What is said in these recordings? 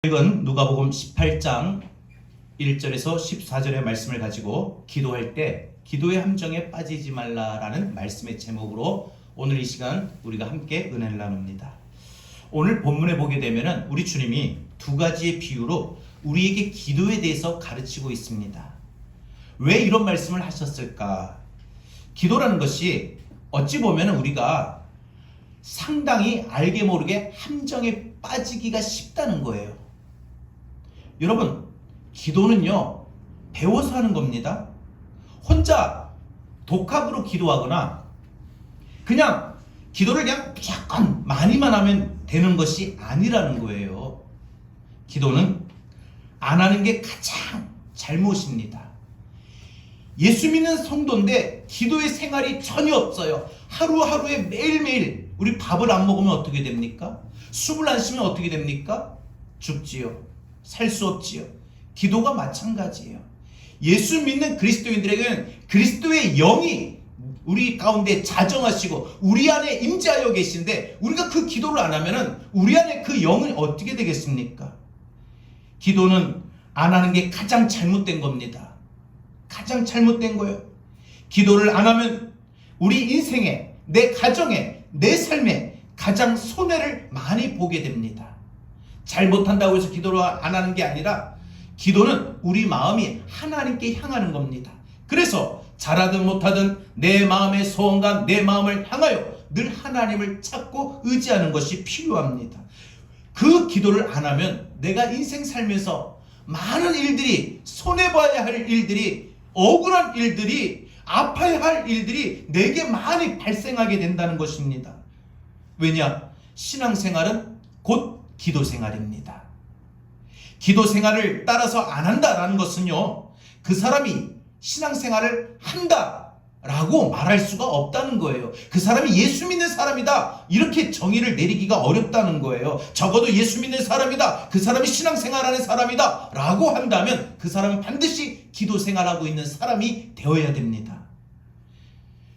이건 누가복음 18장 1절에서 14절의 말씀을 가지고 기도할 때 기도의 함정에 빠지지 말라라는 말씀의 제목으로 오늘 이 시간 우리가 함께 은혜를 나눕니다. 오늘 본문에 보게 되면 우리 주님이 두 가지의 비유로 우리에게 기도에 대해서 가르치고 있습니다. 왜 이런 말씀을 하셨을까? 기도라는 것이 어찌 보면 우리가 상당히 알게 모르게 함정에 빠지기가 쉽다는 거예요. 여러분, 기도는요, 배워서 하는 겁니다. 혼자 독학으로 기도하거나 그냥 기도를 그냥 무조건 많이만 하면 되는 것이 아니라는 거예요. 기도는 안 하는 게 가장 잘못입니다. 예수 믿는 성도인데 기도의 생활이 전혀 없어요. 하루하루에 매일매일 우리 밥을 안 먹으면 어떻게 됩니까? 숨을 안 쉬면 어떻게 됩니까? 죽지요. 살 수 없지요. 기도가 마찬가지예요. 예수 믿는 그리스도인들에게는 그리스도의 영이 우리 가운데 자정하시고 우리 안에 임재하여 계신데 우리가 그 기도를 안 하면은 우리 안에 그 영은 어떻게 되겠습니까? 기도는 안 하는 게 가장 잘못된 겁니다. 가장 잘못된 거예요. 기도를 안 하면 우리 인생에, 내 가정에, 내 삶에 가장 손해를 많이 보게 됩니다. 잘못한다고 해서 기도를 안 하는 게 아니라 기도는 우리 마음이 하나님께 향하는 겁니다. 그래서 잘하든 못하든 내 마음의 소원과 내 마음을 향하여 늘 하나님을 찾고 의지하는 것이 필요합니다. 그 기도를 안 하면 내가 인생 살면서 많은 일들이, 손해봐야 할 일들이, 억울한 일들이, 아파야 할 일들이 내게 많이 발생하게 된다는 것입니다. 왜냐? 신앙생활은 곧 기도 생활입니다. 기도 생활을 따라서 안 한다라는 것은요, 그 사람이 신앙생활을 한다라고 말할 수가 없다는 거예요. 그 사람이 예수 믿는 사람이다 이렇게 정의를 내리기가 어렵다는 거예요. 적어도 예수 믿는 사람이다, 그 사람이 신앙생활하는 사람이다 라고 한다면 그 사람은 반드시 기도 생활하고 있는 사람이 되어야 됩니다.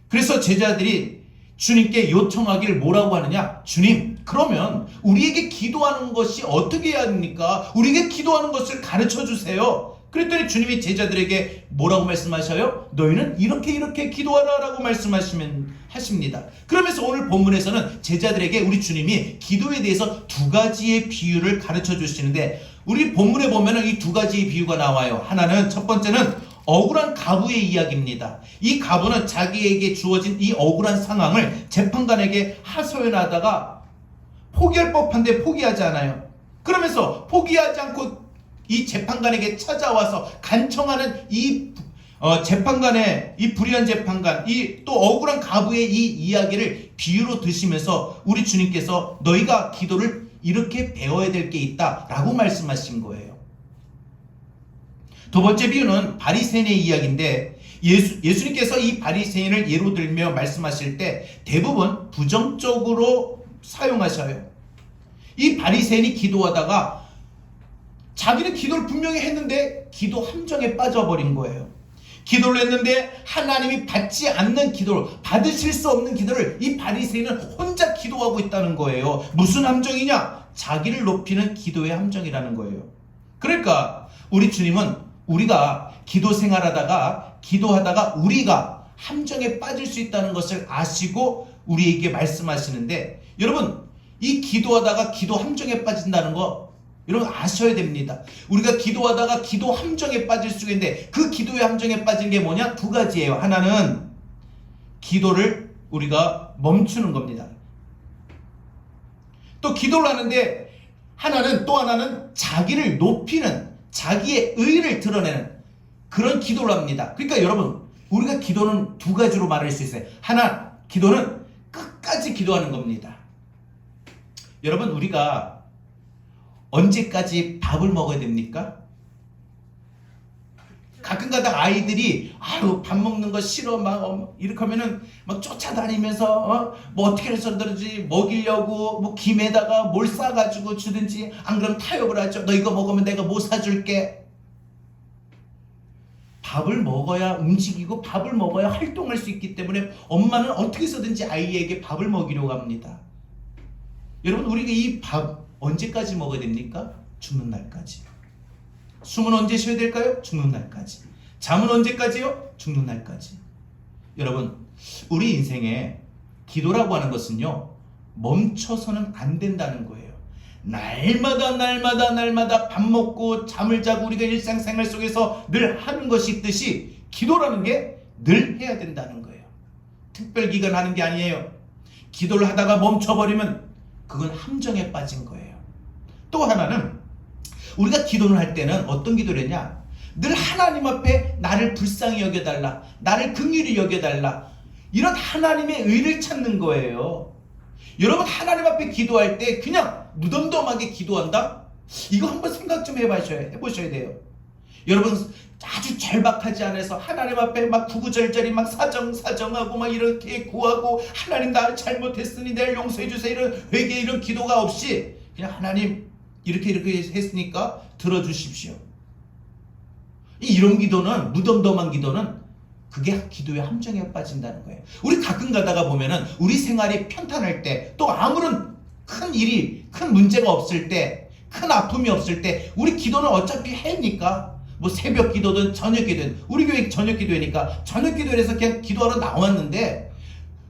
그래서 제자들이 주님께 요청하기를 뭐라고 하느냐? 주님, 그러면 우리에게 기도하는 것이 어떻게 해야 합니까? 우리에게 기도하는 것을 가르쳐 주세요. 그랬더니 주님이 제자들에게 뭐라고 말씀하셔요? 너희는 이렇게 기도하라라고 하십니다. 그러면서 오늘 본문에서는 제자들에게 우리 주님이 기도에 대해서 두 가지의 비유를 가르쳐 주시는데 우리 본문에 보면 이 두 가지의 비유가 나와요. 하나는, 첫 번째는 억울한 가부의 이야기입니다. 이 가부는 자기에게 주어진 이 억울한 상황을 재판관에게 하소연하다가 포기할 법한데 포기하지 않아요. 그러면서 포기하지 않고 이 재판관에게 찾아와서 간청하는 이 재판관의, 이 불의한 재판관, 이 또 억울한 가부의 이 이야기를 비유로 드시면서 우리 주님께서 너희가 기도를 이렇게 배워야 될 게 있다 라고 말씀하신 거예요. 두 번째 비유는 바리새인의 이야기인데 예수님께서 이 바리새인을 예로 들며 말씀하실 때 대부분 부정적으로 사용하셔요. 이 바리새인이 기도하다가 자기는 기도를 분명히 했는데 기도 함정에 빠져버린 거예요. 기도를 했는데 하나님이 받지 않는 기도를, 받으실 수 없는 기도를 이 바리새인은 혼자 기도하고 있다는 거예요. 무슨 함정이냐? 자기를 높이는 기도의 함정이라는 거예요. 그러니까 우리 주님은 우리가 기도 생활하다가 기도하다가 우리가 함정에 빠질 수 있다는 것을 아시고 우리에게 말씀하시는데, 여러분, 이 기도하다가 기도 함정에 빠진다는 거 여러분 아셔야 됩니다. 우리가 기도하다가 기도 함정에 빠질 수가 있는데 그 기도의 함정에 빠진 게 뭐냐? 두 가지예요. 하나는 기도를 우리가 멈추는 겁니다. 또 기도를 하는데 또 하나는 자기를 높이는, 자기의 의를 드러내는 그런 기도를 합니다. 그러니까 여러분, 우리가 기도는 두 가지로 말할 수 있어요. 하나, 기도는 끝까지 기도하는 겁니다. 여러분, 우리가 언제까지 밥을 먹어야 됩니까? 가끔가다 아이들이 밥 먹는 거 싫어 막 이렇게 하면은 막 쫓아다니면서 뭐 어떻게 해서 그러지 먹이려고 뭐 김에다가 뭘 싸가지고 주든지, 안 그러면 타협을 하죠. 너 이거 먹으면 내가 뭐 사줄게. 밥을 먹어야 움직이고 밥을 먹어야 활동할 수 있기 때문에 엄마는 어떻게 해서든지 아이에게 밥을 먹이려고 합니다. 여러분, 우리가 이 밥 언제까지 먹어야 됩니까? 죽는 날까지. 숨은 언제 쉬어야 될까요? 죽는 날까지. 잠은 언제까지요? 죽는 날까지. 여러분, 우리 인생에 기도라고 하는 것은요, 멈춰서는 안 된다는 거예요. 날마다 밥 먹고 잠을 자고 우리가 일상생활 속에서 늘 하는 것이 있듯이 기도라는 게 늘 해야 된다는 거예요. 특별기간 하는 게 아니에요. 기도를 하다가 멈춰버리면 그건 함정에 빠진 거예요. 또 하나는 우리가 기도를 할 때는 어떤 기도를 했냐? 늘 하나님 앞에 나를 불쌍히 여겨달라, 나를 긍휼히 여겨달라, 이런 하나님의 의를 찾는 거예요. 여러분, 하나님 앞에 기도할 때 그냥 무덤덤하게 기도한다? 이거 한번 생각 좀 해보셔야 돼요. 여러분, 아주 절박하지 않아서 하나님 앞에 막 구구절절히 막 사정하고 막 이렇게 구하고, 하나님 나 잘못했으니 내가 용서해 주세요, 이런 회개, 이런 기도가 없이 그냥 하나님 이렇게 했으니까 들어주십시오, 이런 기도는, 무덤덤한 기도는 그게 기도의 함정에 빠진다는 거예요. 우리 가끔 가다가 보면은 우리 생활이 편탄할 때, 또 아무런 큰 일이, 큰 문제가 없을 때, 큰 아픔이 없을 때 우리 기도는 어차피 해니까, 뭐 새벽 기도든 저녁 기도든, 우리 교회 저녁 기도회니까 저녁 기도회에서 그냥 기도하러 나왔는데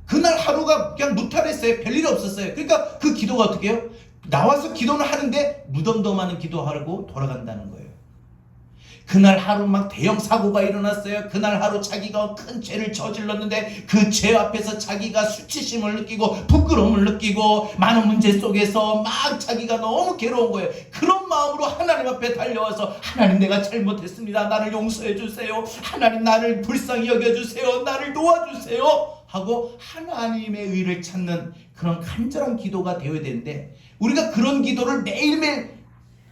그날 하루가 그냥 무탈했어요. 별일 없었어요. 그러니까 그 기도가 어떻게 해요? 나와서 기도는 하는데 무덤덤하는 기도하고 돌아간다는 거예요. 그날 하루 막 대형 사고가 일어났어요. 그날 하루 자기가 큰 죄를 저질렀는데 그 죄 앞에서 자기가 수치심을 느끼고 부끄러움을 느끼고 많은 문제 속에서 막 자기가 너무 괴로운 거예요. 그런 마음으로 하나님 앞에 달려와서, 하나님 내가 잘못했습니다, 나를 용서해 주세요, 하나님 나를 불쌍히 여겨주세요, 나를 도와주세요 하고 하나님의 의를 찾는 그런 간절한 기도가 되어야 되는데, 우리가 그런 기도를 매일매일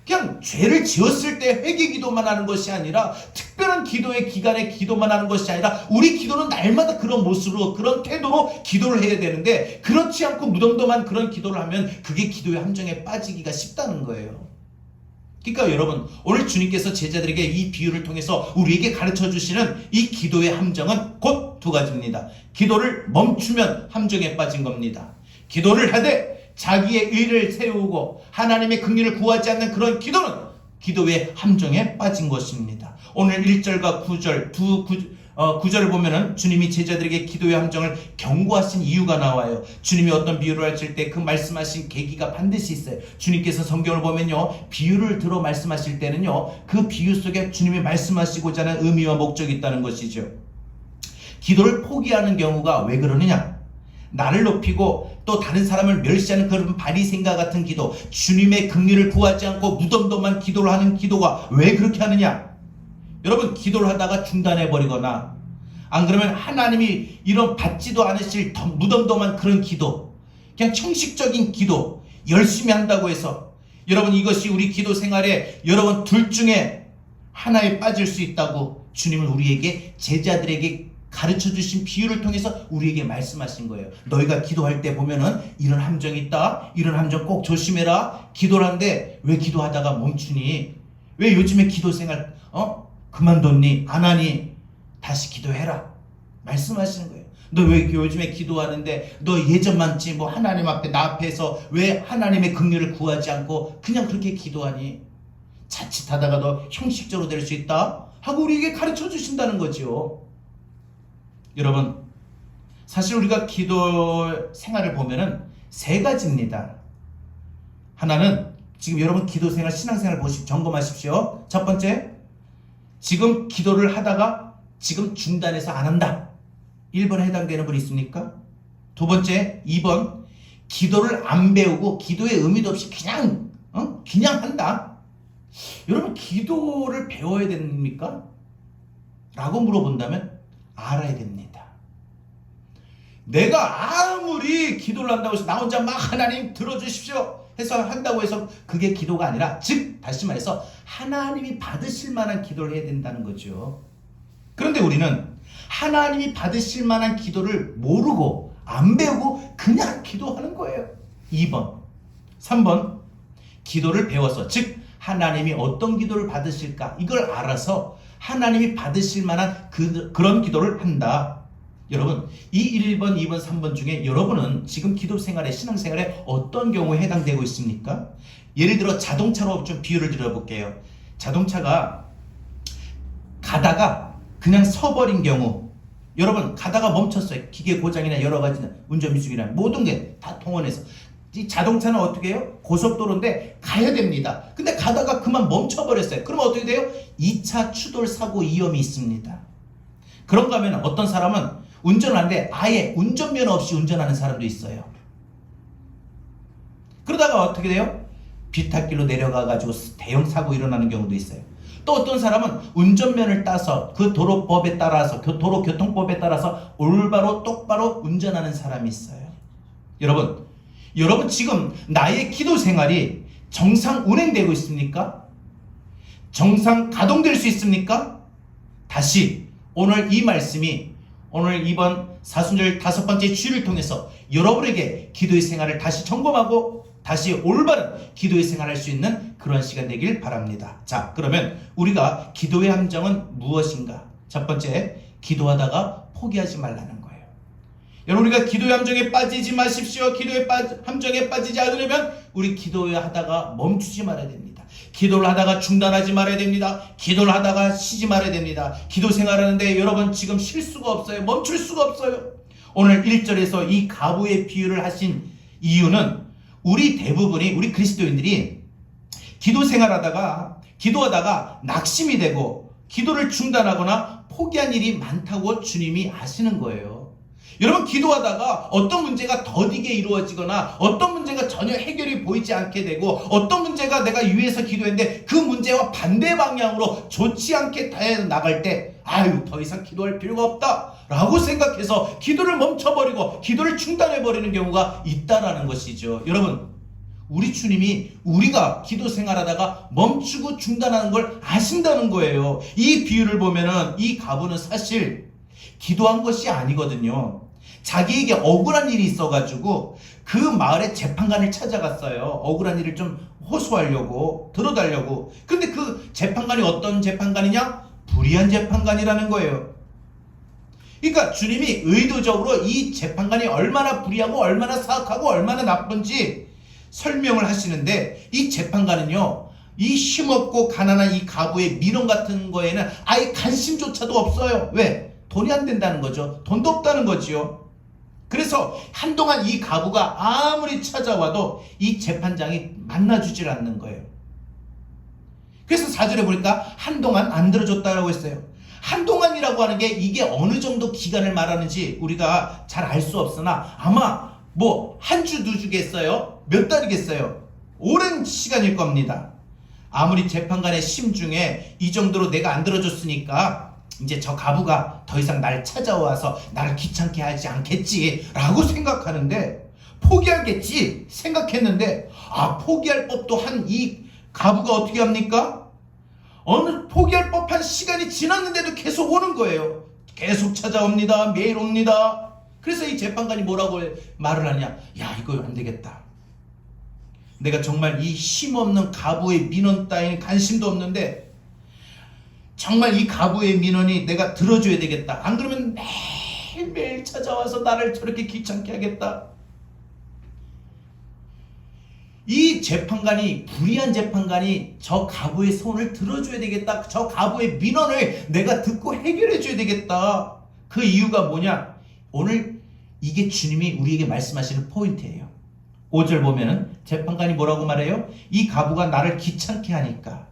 그냥 죄를 지었을 때 회개 기도만 하는 것이 아니라, 특별한 기도의 기간에 기도만 하는 것이 아니라, 우리 기도는 날마다 그런 모습으로, 그런 태도로 기도를 해야 되는데, 그렇지 않고 무덤덤한 그런 기도를 하면 그게 기도의 함정에 빠지기가 쉽다는 거예요. 그러니까 여러분, 오늘 주님께서 제자들에게 이 비유를 통해서 우리에게 가르쳐 주시는 이 기도의 함정은 곧 두 가지입니다. 기도를 멈추면 함정에 빠진 겁니다. 기도를 하되 자기의 의를 세우고 하나님의 긍휼을 구하지 않는 그런 기도는 기도의 함정에 빠진 것입니다. 오늘 1절과 9절 구절을 보면은 주님이 제자들에게 기도의 함정을 경고하신 이유가 나와요. 주님이 어떤 비유를 하실 때 그 말씀하신 계기가 반드시 있어요. 주님께서 성경을 보면요, 비유를 들어 말씀하실 때는요, 그 비유 속에 주님이 말씀하시고자 하는 의미와 목적이 있다는 것이죠. 기도를 포기하는 경우가 왜 그러느냐? 나를 높이고 또 다른 사람을 멸시하는 그런 바리새인과 같은 기도, 주님의 긍휼을 구하지 않고 무덤덤한 기도를 하는 기도가 왜 그렇게 하느냐? 여러분, 기도를 하다가 중단해버리거나, 안 그러면 하나님이 이런 받지도 않으실 무덤덤한 그런 기도, 그냥 형식적인 기도 열심히 한다고 해서, 여러분, 이것이 우리 기도 생활에 여러분 둘 중에 하나에 빠질 수 있다고 주님은 우리에게, 제자들에게 가르쳐 주신 비유를 통해서 우리에게 말씀하신 거예요. 너희가 기도할 때 보면은 이런 함정이 있다, 이런 함정 꼭 조심해라. 기도를 하는데 왜 기도하다가 멈추니? 왜 요즘에 기도 생활 그만뒀니? 안 하니? 다시 기도해라 말씀하시는 거예요. 너 왜 요즘에 기도하는데 너 예전만치 뭐 하나님 앞에, 나 앞에서 왜 하나님의 긍휼을 구하지 않고 그냥 그렇게 기도하니? 자칫하다가 너 형식적으로 될 수 있다 하고 우리에게 가르쳐 주신다는 거죠. 여러분, 사실 우리가 기도 생활을 보면은 세 가지입니다. 하나는, 지금 여러분 기도 생활, 신앙생활 점검하십시오. 첫 번째, 지금 기도를 하다가 지금 중단해서 안 한다. 1번에 해당되는 분 있습니까? 두 번째, 2번, 기도를 안 배우고 기도의 의미도 없이 그냥 한다. 여러분, 기도를 배워야 됩니까? 라고 물어본다면 알아야 됩니다. 내가 아무리 기도를 한다고 해서 나 혼자 막 하나님 들어주십시오 해서 한다고 해서 그게 기도가 아니라, 즉 다시 말해서 하나님이 받으실 만한 기도를 해야 된다는 거죠. 그런데 우리는 하나님이 받으실 만한 기도를 모르고 안 배우고 그냥 기도하는 거예요. 2번. 3번, 기도를 배워서, 즉 하나님이 어떤 기도를 받으실까 이걸 알아서 하나님이 받으실 만한 그런 기도를 한다. 여러분, 이 1번, 2번, 3번 중에 여러분은 지금 기도 생활에, 신앙 생활에 어떤 경우에 해당되고 있습니까? 예를 들어 자동차로 좀 비유를 드려볼게요. 자동차가 가다가 그냥 서버린 경우, 여러분 가다가 멈췄어요. 기계 고장이나 여러 가지 운전 미숙이나 모든 게 다 동원해서 이 자동차는 어떻게 해요? 고속도로인데 가야 됩니다. 근데 가다가 그만 멈춰버렸어요. 그러면 어떻게 돼요? 2차 추돌 사고 위험이 있습니다. 그런가 하면 어떤 사람은 운전하는데 아예 운전면허 없이 운전하는 사람도 있어요. 그러다가 어떻게 돼요? 비탈길로 내려가가지고 대형 사고 일어나는 경우도 있어요. 또 어떤 사람은 운전면을 따서 그 도로법에 따라서 도로교통법에 따라서 올바로 똑바로 운전하는 사람이 있어요. 여러분 지금 나의 기도 생활이 정상 운행되고 있습니까? 정상 가동될 수 있습니까? 다시 오늘 이 말씀이 오늘 이번 사순절 5번째 주일을 통해서 여러분에게 기도의 생활을 다시 점검하고 다시 올바른 기도의 생활을 할 수 있는 그런 시간 되길 바랍니다. 자, 그러면 우리가 기도의 함정은 무엇인가? 첫 번째, 기도하다가 포기하지 말라는 거예요. 여러분, 우리가 기도의 함정에 빠지지 마십시오. 기도의 함정에 빠지지 않으려면 우리 기도하다가 멈추지 말아야 됩니다. 기도를 하다가 중단하지 말아야 됩니다. 기도를 하다가 쉬지 말아야 됩니다. 기도 생활하는데 여러분 지금 쉴 수가 없어요. 멈출 수가 없어요. 오늘 1절에서 이 가부의 비유를 하신 이유는 우리 대부분이, 우리 그리스도인들이 기도 기도하다가 낙심이 되고 기도를 중단하거나 포기한 일이 많다고 주님이 아시는 거예요. 여러분, 기도하다가 어떤 문제가 더디게 이루어지거나 어떤 문제가 전혀 해결이 보이지 않게 되고 어떤 문제가 내가 위에서 기도했는데 그 문제와 반대 방향으로 좋지 않게 나갈 때 더 이상 기도할 필요가 없다 라고 생각해서 기도를 멈춰버리고 기도를 중단해버리는 경우가 있다라는 것이죠. 여러분, 우리 주님이 우리가 기도 생활하다가 멈추고 중단하는 걸 아신다는 거예요. 이 비유를 보면은 이 가부는 사실 기도한 것이 아니거든요. 자기에게 억울한 일이 있어가지고 그 마을의 재판관을 찾아갔어요. 억울한 일을 좀 호소하려고, 들어달라고. 근데 그 재판관이 어떤 재판관이냐? 불의한 재판관이라는 거예요. 그러니까 주님이 의도적으로 이 재판관이 얼마나 불의하고 얼마나 사악하고 얼마나 나쁜지 설명을 하시는데, 이 재판관은요, 이 힘없고 가난한 이 가부의 민원 같은 거에는 아예 관심조차도 없어요. 왜? 돈이 안 된다는 거죠. 돈도 없다는 거지요. 그래서 한동안 이 가부가 아무리 찾아와도 이 재판장이 만나주질 않는 거예요. 그래서 4절에 보니까 한동안 안 들어줬다고 했어요. 한동안이라고 하는 게 이게 어느 정도 기간을 말하는지 우리가 잘 알 수 없으나 아마 뭐 한 주, 2주겠어요? 몇 달이겠어요? 오랜 시간일 겁니다. 아무리 재판관의 심중에 이 정도로 내가 안 들어줬으니까 이제 저 가부가 더 이상 날 찾아와서 나를 귀찮게 하지 않겠지 라고 생각하는데, 포기하겠지 생각했는데 포기할 법도 한 이 가부가 어떻게 합니까? 어느 포기할 법한 시간이 지났는데도 계속 오는 거예요. 계속 찾아옵니다. 매일 옵니다. 그래서 이 재판관이 뭐라고 말을 하냐? 야, 이거 안 되겠다. 내가 정말 이 힘없는 가부의 민원 따위는 관심도 없는데 정말 이 가부의 민원이 내가 들어줘야 되겠다. 안 그러면 매일매일 찾아와서 나를 저렇게 귀찮게 하겠다. 이 재판관이, 불의한 재판관이 저 가부의 손을 들어줘야 되겠다. 저 가부의 민원을 내가 듣고 해결해줘야 되겠다. 그 이유가 뭐냐? 오늘 이게 주님이 우리에게 말씀하시는 포인트예요. 5절 보면은 재판관이 뭐라고 말해요? 이 가부가 나를 귀찮게 하니까.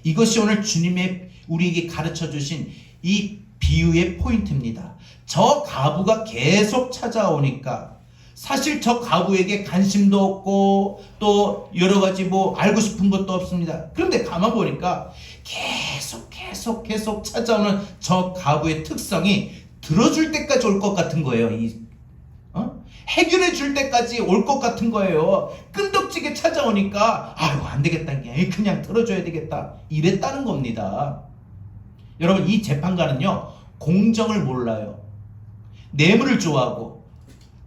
이것이 오늘 주님의 우리에게 가르쳐 주신 이 비유의 포인트입니다. 저 가부가 계속 찾아오니까 사실 저 가부에게 관심도 없고 또 여러 가지 뭐 알고 싶은 것도 없습니다. 그런데 가만 보니까 계속 찾아오는 저 가부의 특성이 들어줄 때까지 올 것 같은 거예요. 해결해 줄 때까지 올 것 같은 거예요. 끈덕지게 찾아오니까 안 되겠다. 그냥 들어줘야 되겠다. 이랬다는 겁니다. 여러분, 이 재판관은요, 공정을 몰라요. 뇌물을 좋아하고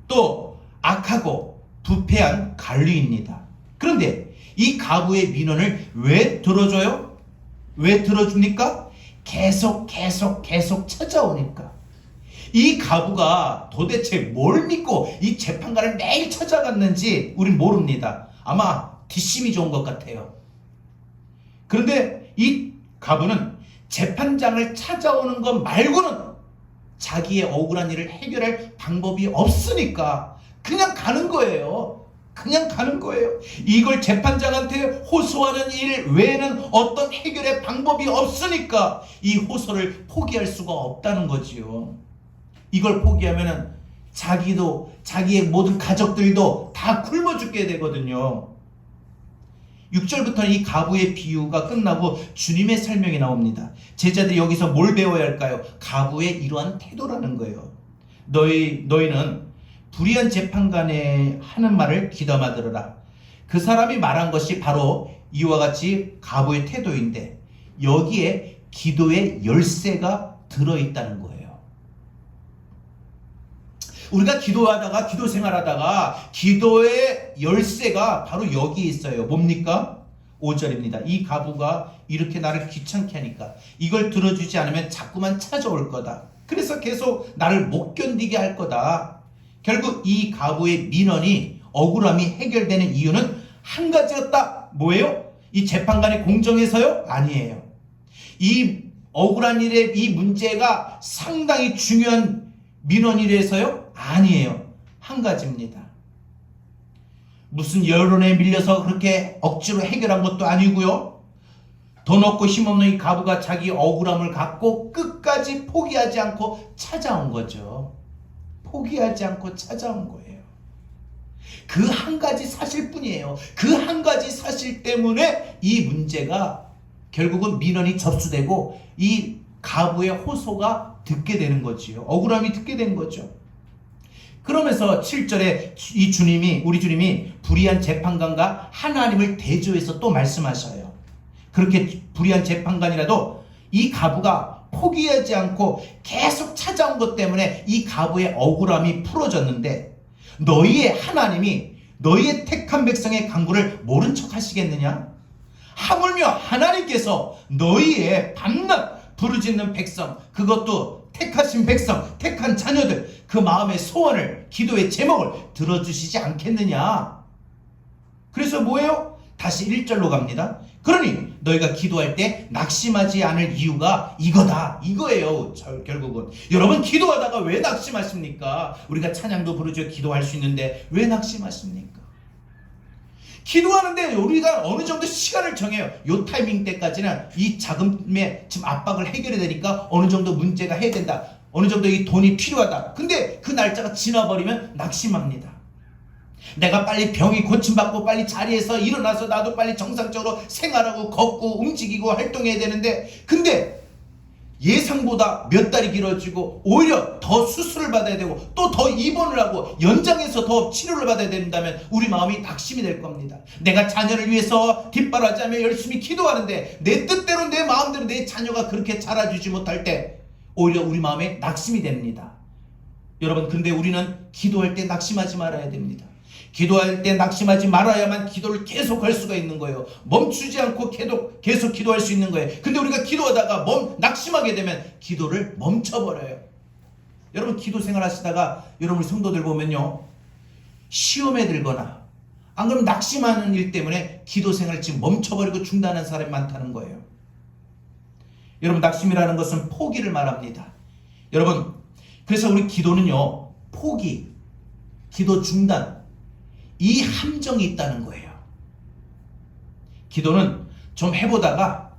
또 악하고 부패한 관리입니다. 그런데 이 가부의 민원을 왜 들어줘요? 왜 들어줍니까? 계속 찾아오니까. 이 가부가 도대체 뭘 믿고 이 재판관을 매일 찾아갔는지 우린 모릅니다. 아마 뒷심이 좋은 것 같아요. 그런데 이 가부는 재판장을 찾아오는 것 말고는 자기의 억울한 일을 해결할 방법이 없으니까 그냥 가는 거예요. 그냥 가는 거예요. 이걸 재판장한테 호소하는 일 외에는 어떤 해결의 방법이 없으니까 이 호소를 포기할 수가 없다는 거지요. 이걸 포기하면은 자기도 자기의 모든 가족들도 다 굶어 죽게 되거든요. 6절부터는 이 가부의 비유가 끝나고 주님의 설명이 나옵니다. 제자들이 여기서 뭘 배워야 할까요? 가부의 이러한 태도라는 거예요. 너희는 불의한 재판관의 하는 말을 귀담아 들으라. 그 사람이 말한 것이 바로 이와 같이 가부의 태도인데 여기에 기도의 열쇠가 들어있다는 거예요. 우리가 기도하다가 기도 생활하다가 기도의 열쇠가 바로 여기에 있어요. 뭡니까? 5절입니다. 이 가부가 이렇게 나를 귀찮게 하니까 이걸 들어주지 않으면 자꾸만 찾아올 거다. 그래서 계속 나를 못 견디게 할 거다. 결국 이 가부의 민원이 억울함이 해결되는 이유는 한 가지였다. 뭐예요? 이 재판관이 공정해서요? 아니에요. 이 억울한 일의 이 문제가 상당히 중요한 민원이라서요? 아니에요. 한 가지입니다. 무슨 여론에 밀려서 그렇게 억지로 해결한 것도 아니고요. 돈 없고 힘없는 이 가부가 자기 억울함을 갖고 끝까지 포기하지 않고 찾아온 거죠. 포기하지 않고 찾아온 거예요. 그 한 가지 사실뿐이에요. 그 한 가지 사실 때문에 이 문제가 결국은 민원이 접수되고 이 가부의 호소가 듣게 되는 거지요. 억울함이 듣게 된 거죠. 그러면서 7절에 우리 주님이 불의한 재판관과 하나님을 대조해서 또 말씀하셔요. 그렇게 불의한 재판관이라도 이 가부가 포기하지 않고 계속 찾아온 것 때문에 이 가부의 억울함이 풀어졌는데 너희의 하나님이 너희의 택한 백성의 간구를 모른 척 하시겠느냐? 하물며 하나님께서 너희의 밤낮 부르짖는 백성, 그것도 택하신 백성, 택한 자녀들, 그 마음의 소원을, 기도의 제목을 들어주시지 않겠느냐? 그래서 뭐예요? 다시 1절로 갑니다. 그러니 너희가 기도할 때 낙심하지 않을 이유가 이거다. 이거예요. 결국은. 여러분 기도하다가 왜 낙심하십니까? 우리가 찬양도 부르죠. 기도할 수 있는데 왜 낙심하십니까? 기도하는데 우리가 어느 정도 시간을 정해요. 요 타이밍 때까지는 이 자금의 지금 압박을 해결해야 되니까 어느 정도 문제가 해야 된다. 어느 정도 이 돈이 필요하다. 근데 그 날짜가 지나버리면 낙심합니다. 내가 빨리 병이 고침받고 빨리 자리에서 일어나서 나도 빨리 정상적으로 생활하고 걷고 움직이고 활동해야 되는데 근데 예상보다 몇 달이 길어지고 오히려 더 수술을 받아야 되고 또 더 입원을 하고 연장해서 더 치료를 받아야 된다면 우리 마음이 낙심이 될 겁니다. 내가 자녀를 위해서 뒷바라지하며 열심히 기도하는데 내 뜻대로 내 마음대로 내 자녀가 그렇게 자라주지 못할 때 오히려 우리 마음에 낙심이 됩니다. 여러분 근데 우리는 기도할 때 낙심하지 말아야 됩니다. 기도할 때 낙심하지 말아야만 기도를 계속 할 수가 있는 거예요. 멈추지 않고 계속 기도할 수 있는 거예요. 근데 우리가 기도하다가 낙심하게 되면 기도를 멈춰버려요. 여러분 기도 생활 하시다가 여러분 성도들 보면요. 시험에 들거나 안 그러면 낙심하는 일 때문에 기도 생활을 지금 멈춰버리고 중단하는 사람이 많다는 거예요. 여러분 낙심이라는 것은 포기를 말합니다. 여러분 그래서 우리 기도는요. 포기, 기도 중단 이 함정이 있다는 거예요. 기도는 좀 해보다가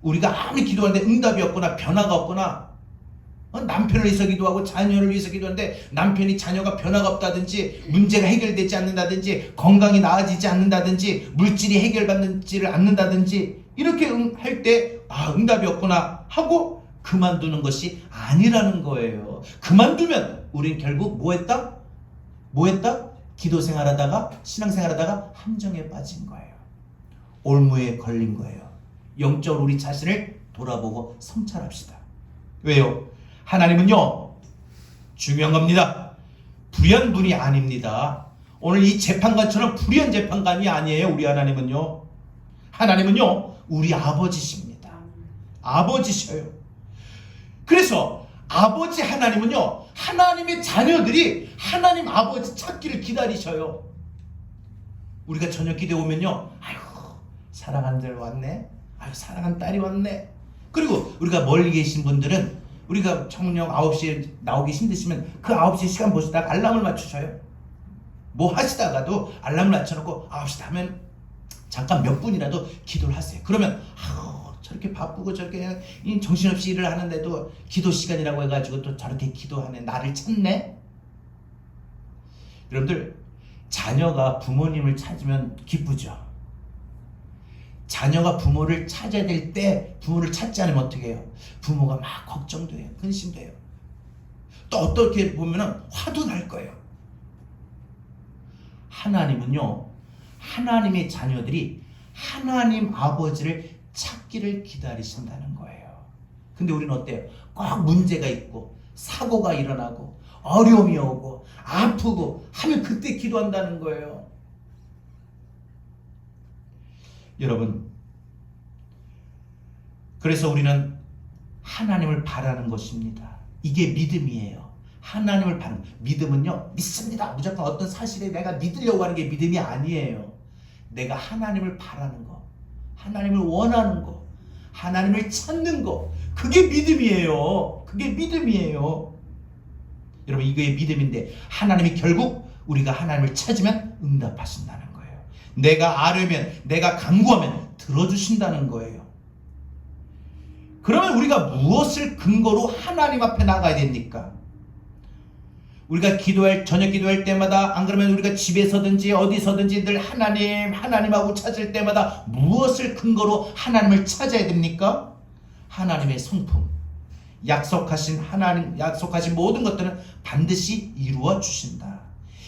우리가 아무리 기도하는데 응답이 없거나 변화가 없거나 남편을 위해서 기도하고 자녀를 위해서 기도하는데 남편이 자녀가 변화가 없다든지 문제가 해결되지 않는다든지 건강이 나아지지 않는다든지 물질이 해결받지를 않는다든지 이렇게 할 때 응답이 없구나 하고 그만두는 것이 아니라는 거예요. 그만두면 우린 결국 뭐 했다? 기도 생활하다가 신앙생활하다가 함정에 빠진 거예요. 올무에 걸린 거예요. 영적으로 우리 자신을 돌아보고 성찰합시다. 왜요? 하나님은요 중요한 겁니다. 불의한 분이 아닙니다. 오늘 이 재판관처럼 불의한 재판관이 아니에요. 우리 하나님은요 우리 아버지십니다. 아버지셔요. 그래서 아버지 하나님은요, 하나님의 자녀들이 하나님 아버지 찾기를 기다리셔요. 우리가 저녁 기도에 오면요, 아유 사랑하는 들 왔네, 아유 사랑하는 딸이 왔네. 그리고 우리가 멀리 계신 분들은 우리가 정녕 9시에 나오기 힘드시면 그 9시 시간 보시다가 알람을 맞추셔요. 뭐 하시다가도 알람을 맞춰놓고 9시 하면 잠깐 몇 분이라도 기도를 하세요. 그러면 저렇게 바쁘고 저렇게 정신없이 일을 하는데도 기도 시간이라고 해가지고 또 저렇게 기도하네, 나를 찾네. 여러분들, 자녀가 부모님을 찾으면 기쁘죠. 자녀가 부모를 찾아야 될 때 부모를 찾지 않으면 어떻게 해요? 부모가 막 걱정도 해요, 근심돼요. 또 어떻게 보면은 화도 날 거예요. 하나님은요, 하나님의 자녀들이 하나님 아버지를 찾기를 기다리신다는 거예요. 근데 우리는 어때요? 꼭 문제가 있고 사고가 일어나고 어려움이 오고 아프고 하면 그때 기도한다는 거예요. 여러분, 그래서 우리는 하나님을 바라는 것입니다. 이게 믿음이에요. 하나님을 바라는, 믿음은요, 믿습니다, 무조건 어떤 사실에 내가 믿으려고 하는 게 믿음이 아니에요. 내가 하나님을 바라는 거, 하나님을 원하는 거, 하나님을 찾는 거, 그게 믿음이에요. 그게 믿음이에요. 여러분, 이게 믿음인데 하나님이 결국 우리가 하나님을 찾으면 응답하신다는 거예요. 내가 아뢰면, 내가 간구하면 들어주신다는 거예요. 그러면 우리가 무엇을 근거로 하나님 앞에 나가야 됩니까? 우리가 저녁 기도할 때마다, 안 그러면 우리가 집에서든지 어디서든지 늘 하나님하고 찾을 때마다 무엇을 근거로 하나님을 찾아야 됩니까? 하나님의 성품, 약속하신 모든 것들은 반드시 이루어 주신다.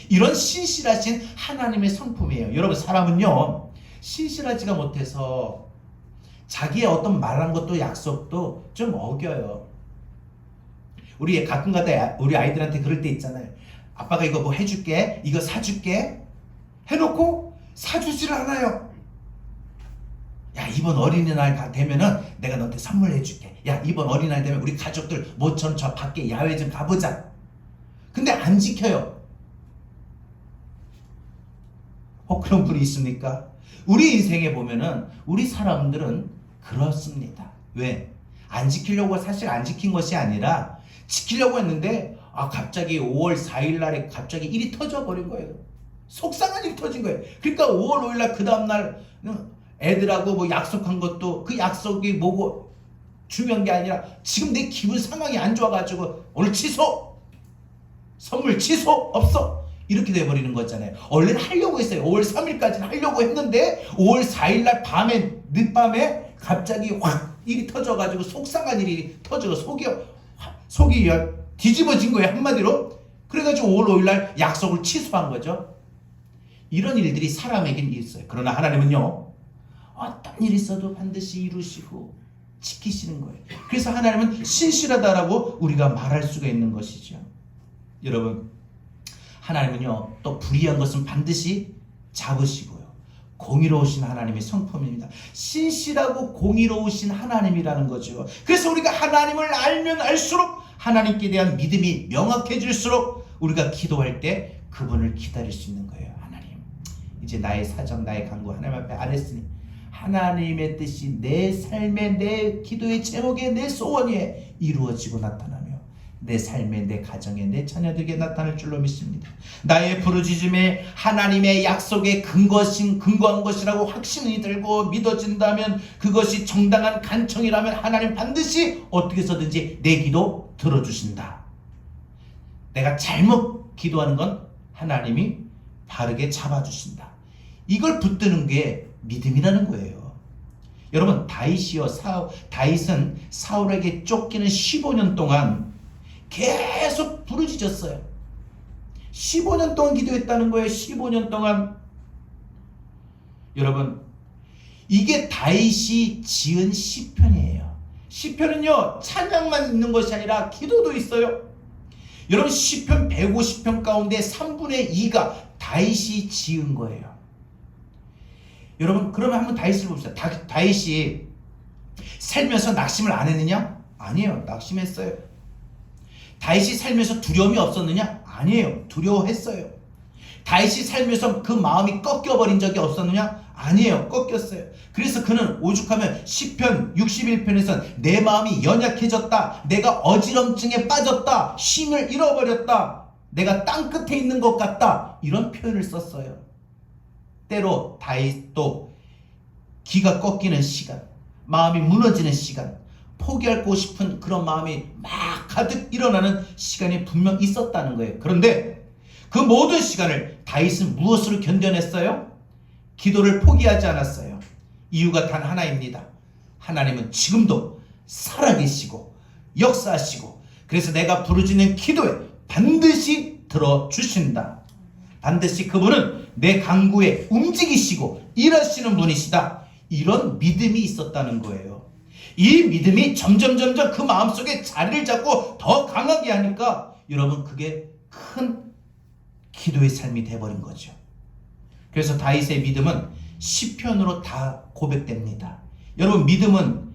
이런 신실하신 하나님의 성품이에요. 여러분, 사람은요, 신실하지가 못해서 자기의 어떤 말한 것도 약속도 좀 어겨요. 우리 가끔가다 우리 아이들한테 그럴 때 있잖아요. 아빠가 이거 뭐 해줄게, 이거 사줄게 해놓고 사주지를 않아요. 야, 이번 어린이날 되면은 내가 너한테 선물해줄게. 야, 이번 어린이날 되면 우리 가족들 모처럼 저 밖에 야외 좀 가보자. 근데 안 지켜요. 그런 분이 있습니까? 우리 인생에 보면은 우리 사람들은 그렇습니다. 왜? 안 지키려고, 사실 안 지킨 것이 아니라 지키려고 했는데 갑자기 5월 4일 날에 갑자기 일이 터져버린 거예요. 속상한 일이 터진 거예요. 그러니까 5월 5일 날 그 다음날 애들하고 뭐 약속한 것도 그 약속이 뭐고 중요한 게 아니라 지금 내 기분 상황이 안 좋아가지고 오늘 취소! 선물 취소! 없어! 이렇게 돼버리는 거잖아요. 원래는 하려고 했어요. 5월 3일까지는 하려고 했는데 5월 4일 날 늦밤에 갑자기 확 일이 터져가지고 속상한 일이 터져서 속이 뒤집어진 거예요, 한마디로. 그래가지고 5월 5일 날 약속을 취소한 거죠. 이런 일들이 사람에겐 있어요. 그러나 하나님은요, 어떤 일이 있어도 반드시 이루시고 지키시는 거예요. 그래서 하나님은 신실하다라고 우리가 말할 수가 있는 것이죠. 여러분, 하나님은요, 또 불의한 것은 반드시 잡으시고요, 공의로우신 하나님의 성품입니다. 신실하고 공의로우신 하나님이라는 거죠. 그래서 우리가 하나님을 알면 알수록 하나님께 대한 믿음이 명확해질수록 우리가 기도할 때 그분을 기다릴 수 있는 거예요. 하나님, 이제 나의 사정, 나의 간구 하나님 앞에 아뢰으니 하나님의 뜻이 내 삶에, 내 기도의 제목에, 내 소원에 이루어지고 나타나며 내 삶에, 내 가정에, 내 자녀들에게 나타날 줄로 믿습니다. 나의 부르짖음에 하나님의 약속에 근거한 것이라고 확신이 들고 믿어진다면, 그것이 정당한 간청이라면 하나님 반드시 어떻게 해서든지 내 기도 들어주신다. 내가 잘못 기도하는 건 하나님이 바르게 잡아주신다. 이걸 붙드는 게 믿음이라는 거예요. 여러분, 다윗은 사울에게 쫓기는 15년 동안 계속 부르짖었어요. 15년 동안 기도했다는 거예요. 15년 동안. 여러분, 이게 다윗이 지은 시편이에요. 시편은요, 찬양만 있는 것이 아니라 기도도 있어요. 여러분, 시편 150편 가운데 3분의 2가 다윗이 지은 거예요. 여러분, 그러면 한번 다윗을 봅시다. 다윗이 살면서 낙심을 안 했느냐? 아니에요. 낙심했어요. 다윗이 살면서 두려움이 없었느냐? 아니에요. 두려워했어요. 다윗이 살면서 그 마음이 꺾여버린 적이 없었느냐? 아니에요. 꺾였어요. 그래서 그는 오죽하면 시편 61편에선 내 마음이 연약해졌다. 내가 어지럼증에 빠졌다. 힘을 잃어버렸다. 내가 땅끝에 있는 것 같다. 이런 표현을 썼어요. 때로 다윗도 기가 꺾이는 시간, 마음이 무너지는 시간, 포기하고 싶은 그런 마음이 막 가득 일어나는 시간이 분명 있었다는 거예요. 그런데 그 모든 시간을 다윗은 무엇으로 견뎌냈어요? 기도를 포기하지 않았어요. 이유가 단 하나입니다. 하나님은 지금도 살아계시고 역사하시고, 그래서 내가 부르짖는 기도에 반드시 들어주신다. 반드시 그분은 내 간구에 움직이시고 일하시는 분이시다. 이런 믿음이 있었다는 거예요. 이 믿음이 점점 그 마음속에 자리를 잡고 더 강하게 하니까 여러분, 그게 큰 기도의 삶이 돼버린 거죠. 그래서 다윗의 믿음은 시편으로 다 고백됩니다. 여러분, 믿음은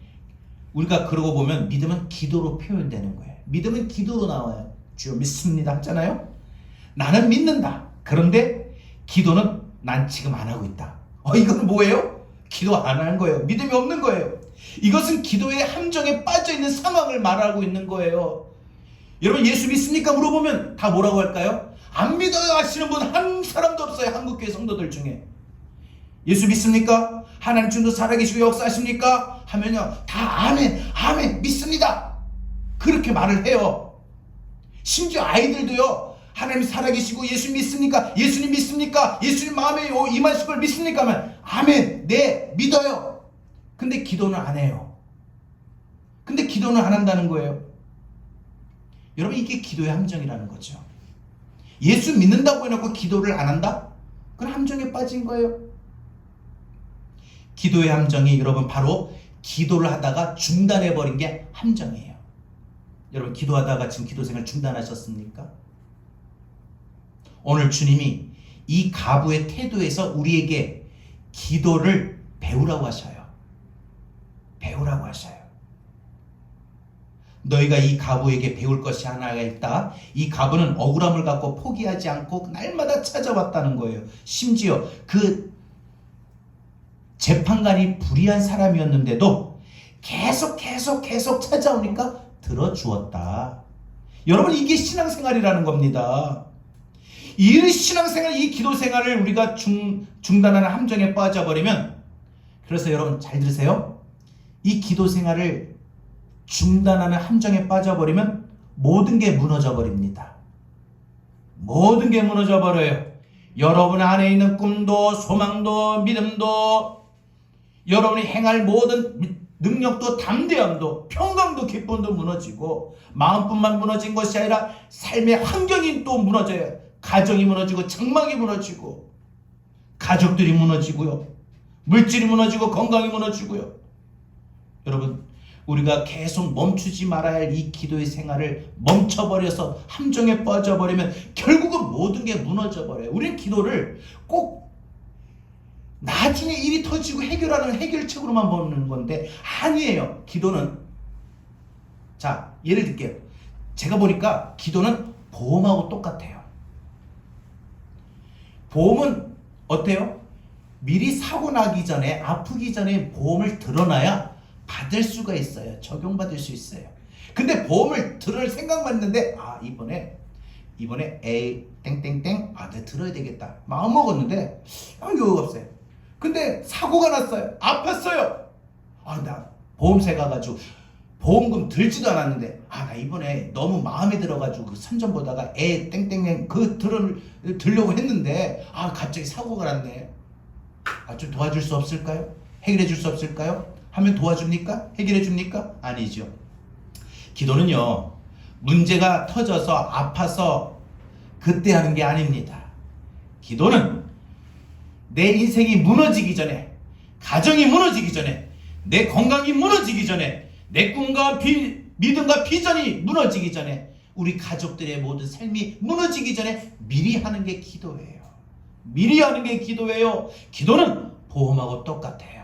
우리가 그러고 보면 믿음은 기도로 표현되는 거예요. 믿음은 기도로 나와요. 주여 믿습니다 하잖아요. 나는 믿는다. 그런데 기도는 난 지금 안 하고 있다. 이건 뭐예요? 기도 안 하는 거예요. 믿음이 없는 거예요. 이것은 기도의 함정에 빠져 있는 상황을 말하고 있는 거예요. 여러분, 예수 믿습니까? 물어보면 다 뭐라고 할까요? 안 믿어요 하시는 분 한 사람도 없어요. 한국교회 성도들 중에. 예수 믿습니까? 하나님 지금도 살아계시고 역사하십니까? 하면요, 다 아멘 믿습니다. 그렇게 말을 해요. 심지어 아이들도요, 하나님 살아계시고 예수 믿습니까? 예수님 믿습니까? 예수님 마음에 임하실 걸 믿습니까? 하면 아멘, 네, 믿어요. 근데 기도는 안 해요. 근데 기도는 안 한다는 거예요. 여러분, 이게 기도의 함정이라는 거죠. 예수 믿는다고 해놓고 기도를 안 한다? 그건 함정에 빠진 거예요. 기도의 함정이 여러분 바로 기도를 하다가 중단해버린 게 함정이에요. 여러분, 기도하다가 지금 기도생활 중단하셨습니까? 오늘 주님이 이 가부의 태도에서 우리에게 기도를 배우라고 하셔요. 배우라고 하셔요. 너희가 이 가부에게 배울 것이 하나가 있다. 이 가부는 억울함을 갖고 포기하지 않고 날마다 찾아왔다는 거예요. 심지어 그 재판관이 불의한 사람이었는데도 계속 찾아오니까 들어주었다. 여러분, 이게 신앙생활이라는 겁니다. 이 신앙생활, 이 기도생활을 우리가 중단하는 함정에 빠져버리면, 그래서 여러분 잘 들으세요. 이 기도생활을 중단하는 함정에 빠져버리면 모든 게 무너져 버립니다. 모든 게 무너져 버려요. 여러분 안에 있는 꿈도 소망도 믿음도, 여러분이 행할 모든 능력도 담대함도 평강도 기쁨도 무너지고, 마음뿐만 무너진 것이 아니라 삶의 환경이 또 무너져요. 가정이 무너지고 장막이 무너지고 가족들이 무너지고요. 물질이 무너지고 건강이 무너지고요. 여러분, 우리가 계속 멈추지 말아야 할 이 기도의 생활을 멈춰버려서 함정에 빠져버리면 결국은 모든 게 무너져버려요. 우리는 기도를 꼭 나중에 일이 터지고 해결하는 해결책으로만 보는 건데 아니에요. 기도는, 자, 예를 들게요. 제가 보니까 기도는 보험하고 똑같아요. 보험은 어때요? 미리 사고 나기 전에, 아프기 전에 보험을 들어놔야 받을 수가 있어요. 적용받을 수 있어요. 근데 보험을 들을 생각만 했는데 이번에 A 땡땡땡 내가 들어야 되겠다 마음 먹었는데 여유가 없어요. 근데 사고가 났어요. 아팠어요. 나 보험세 가가지고 보험금 들지도 않았는데 나 이번에 너무 마음에 들어가지고 그 선전 보다가 A 땡땡땡 들려고 했는데 갑자기 사고가 났네. 좀 도와줄 수 없을까요? 해결해 줄 수 없을까요? 하면 도와줍니까? 해결해 줍니까? 아니죠. 기도는요, 문제가 터져서 아파서 그때 하는 게 아닙니다. 기도는 내 인생이 무너지기 전에, 가정이 무너지기 전에, 내 건강이 무너지기 전에, 내 꿈과 믿음과 비전이 무너지기 전에, 우리 가족들의 모든 삶이 무너지기 전에 미리 하는 게 기도예요. 미리 하는 게 기도예요. 기도는 보험하고 똑같아요.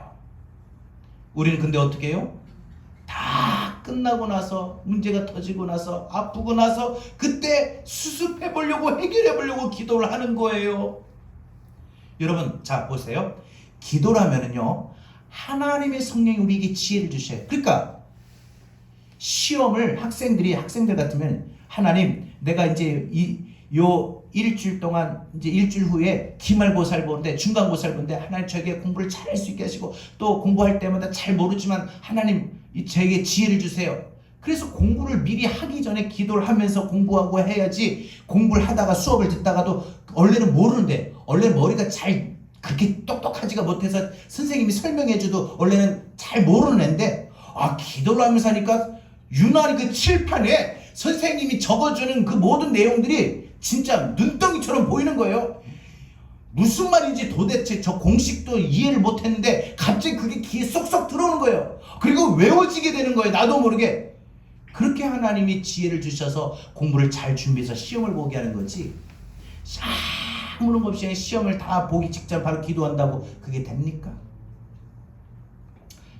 우리는 근데 어떻게 해요? 다 끝나고 나서 문제가 터지고 나서 아프고 나서 그때 수습해 보려고 해결해 보려고 기도를 하는 거예요. 여러분 자 보세요. 기도라면은요 하나님의 성령이 우리에게 지혜를 주셔요. 그러니까 시험을 학생들 같으면 하나님 내가 이제 요 일주일 동안 이제 일주일 후에 기말고사를 보는데 중간고사를 보는데 하나님 저에게 공부를 잘할 수 있게 하시고 또 공부할 때마다 잘 모르지만 하나님 저에게 지혜를 주세요. 그래서 공부를 미리 하기 전에 기도를 하면서 공부하고 해야지 공부를 하다가 수업을 듣다가도 원래는 모르는데 원래 머리가 잘 그렇게 똑똑하지가 못해서 선생님이 설명해줘도 원래는 잘 모르는 애인데 기도를 하면서 하니까 유난히 그 칠판에 선생님이 적어주는 그 모든 내용들이 진짜 눈덩이처럼 보이는 거예요. 무슨 말인지 도대체 저 공식도 이해를 못했는데 갑자기 그게 귀에 쏙쏙 들어오는 거예요. 그리고 외워지게 되는 거예요. 나도 모르게. 그렇게 하나님이 지혜를 주셔서 공부를 잘 준비해서 시험을 보게 하는 거지. 아무런 없이 그냥 시험을 다 보기 직전 바로 기도한다고 그게 됩니까?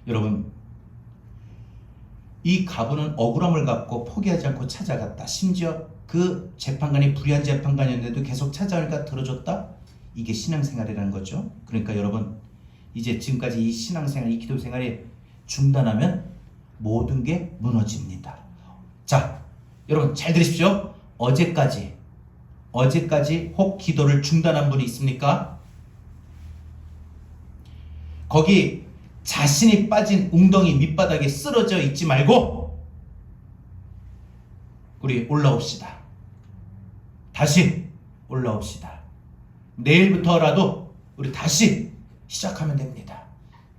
여러분 이 가부는 억울함을 갖고 포기하지 않고 찾아갔다. 심지어 그 재판관이 불의한 재판관이었는데도 계속 찾아오니까 들어줬다. 이게 신앙생활이라는 거죠. 그러니까 여러분 이제 지금까지 이 신앙생활, 이 기도생활이 중단하면 모든 게 무너집니다. 자 여러분 잘 들으십시오. 어제까지 혹 기도를 중단한 분이 있습니까? 거기 자신이 빠진 웅덩이 밑바닥에 쓰러져 있지 말고 우리 올라옵시다. 다시 올라옵시다. 내일부터라도 우리 다시 시작하면 됩니다.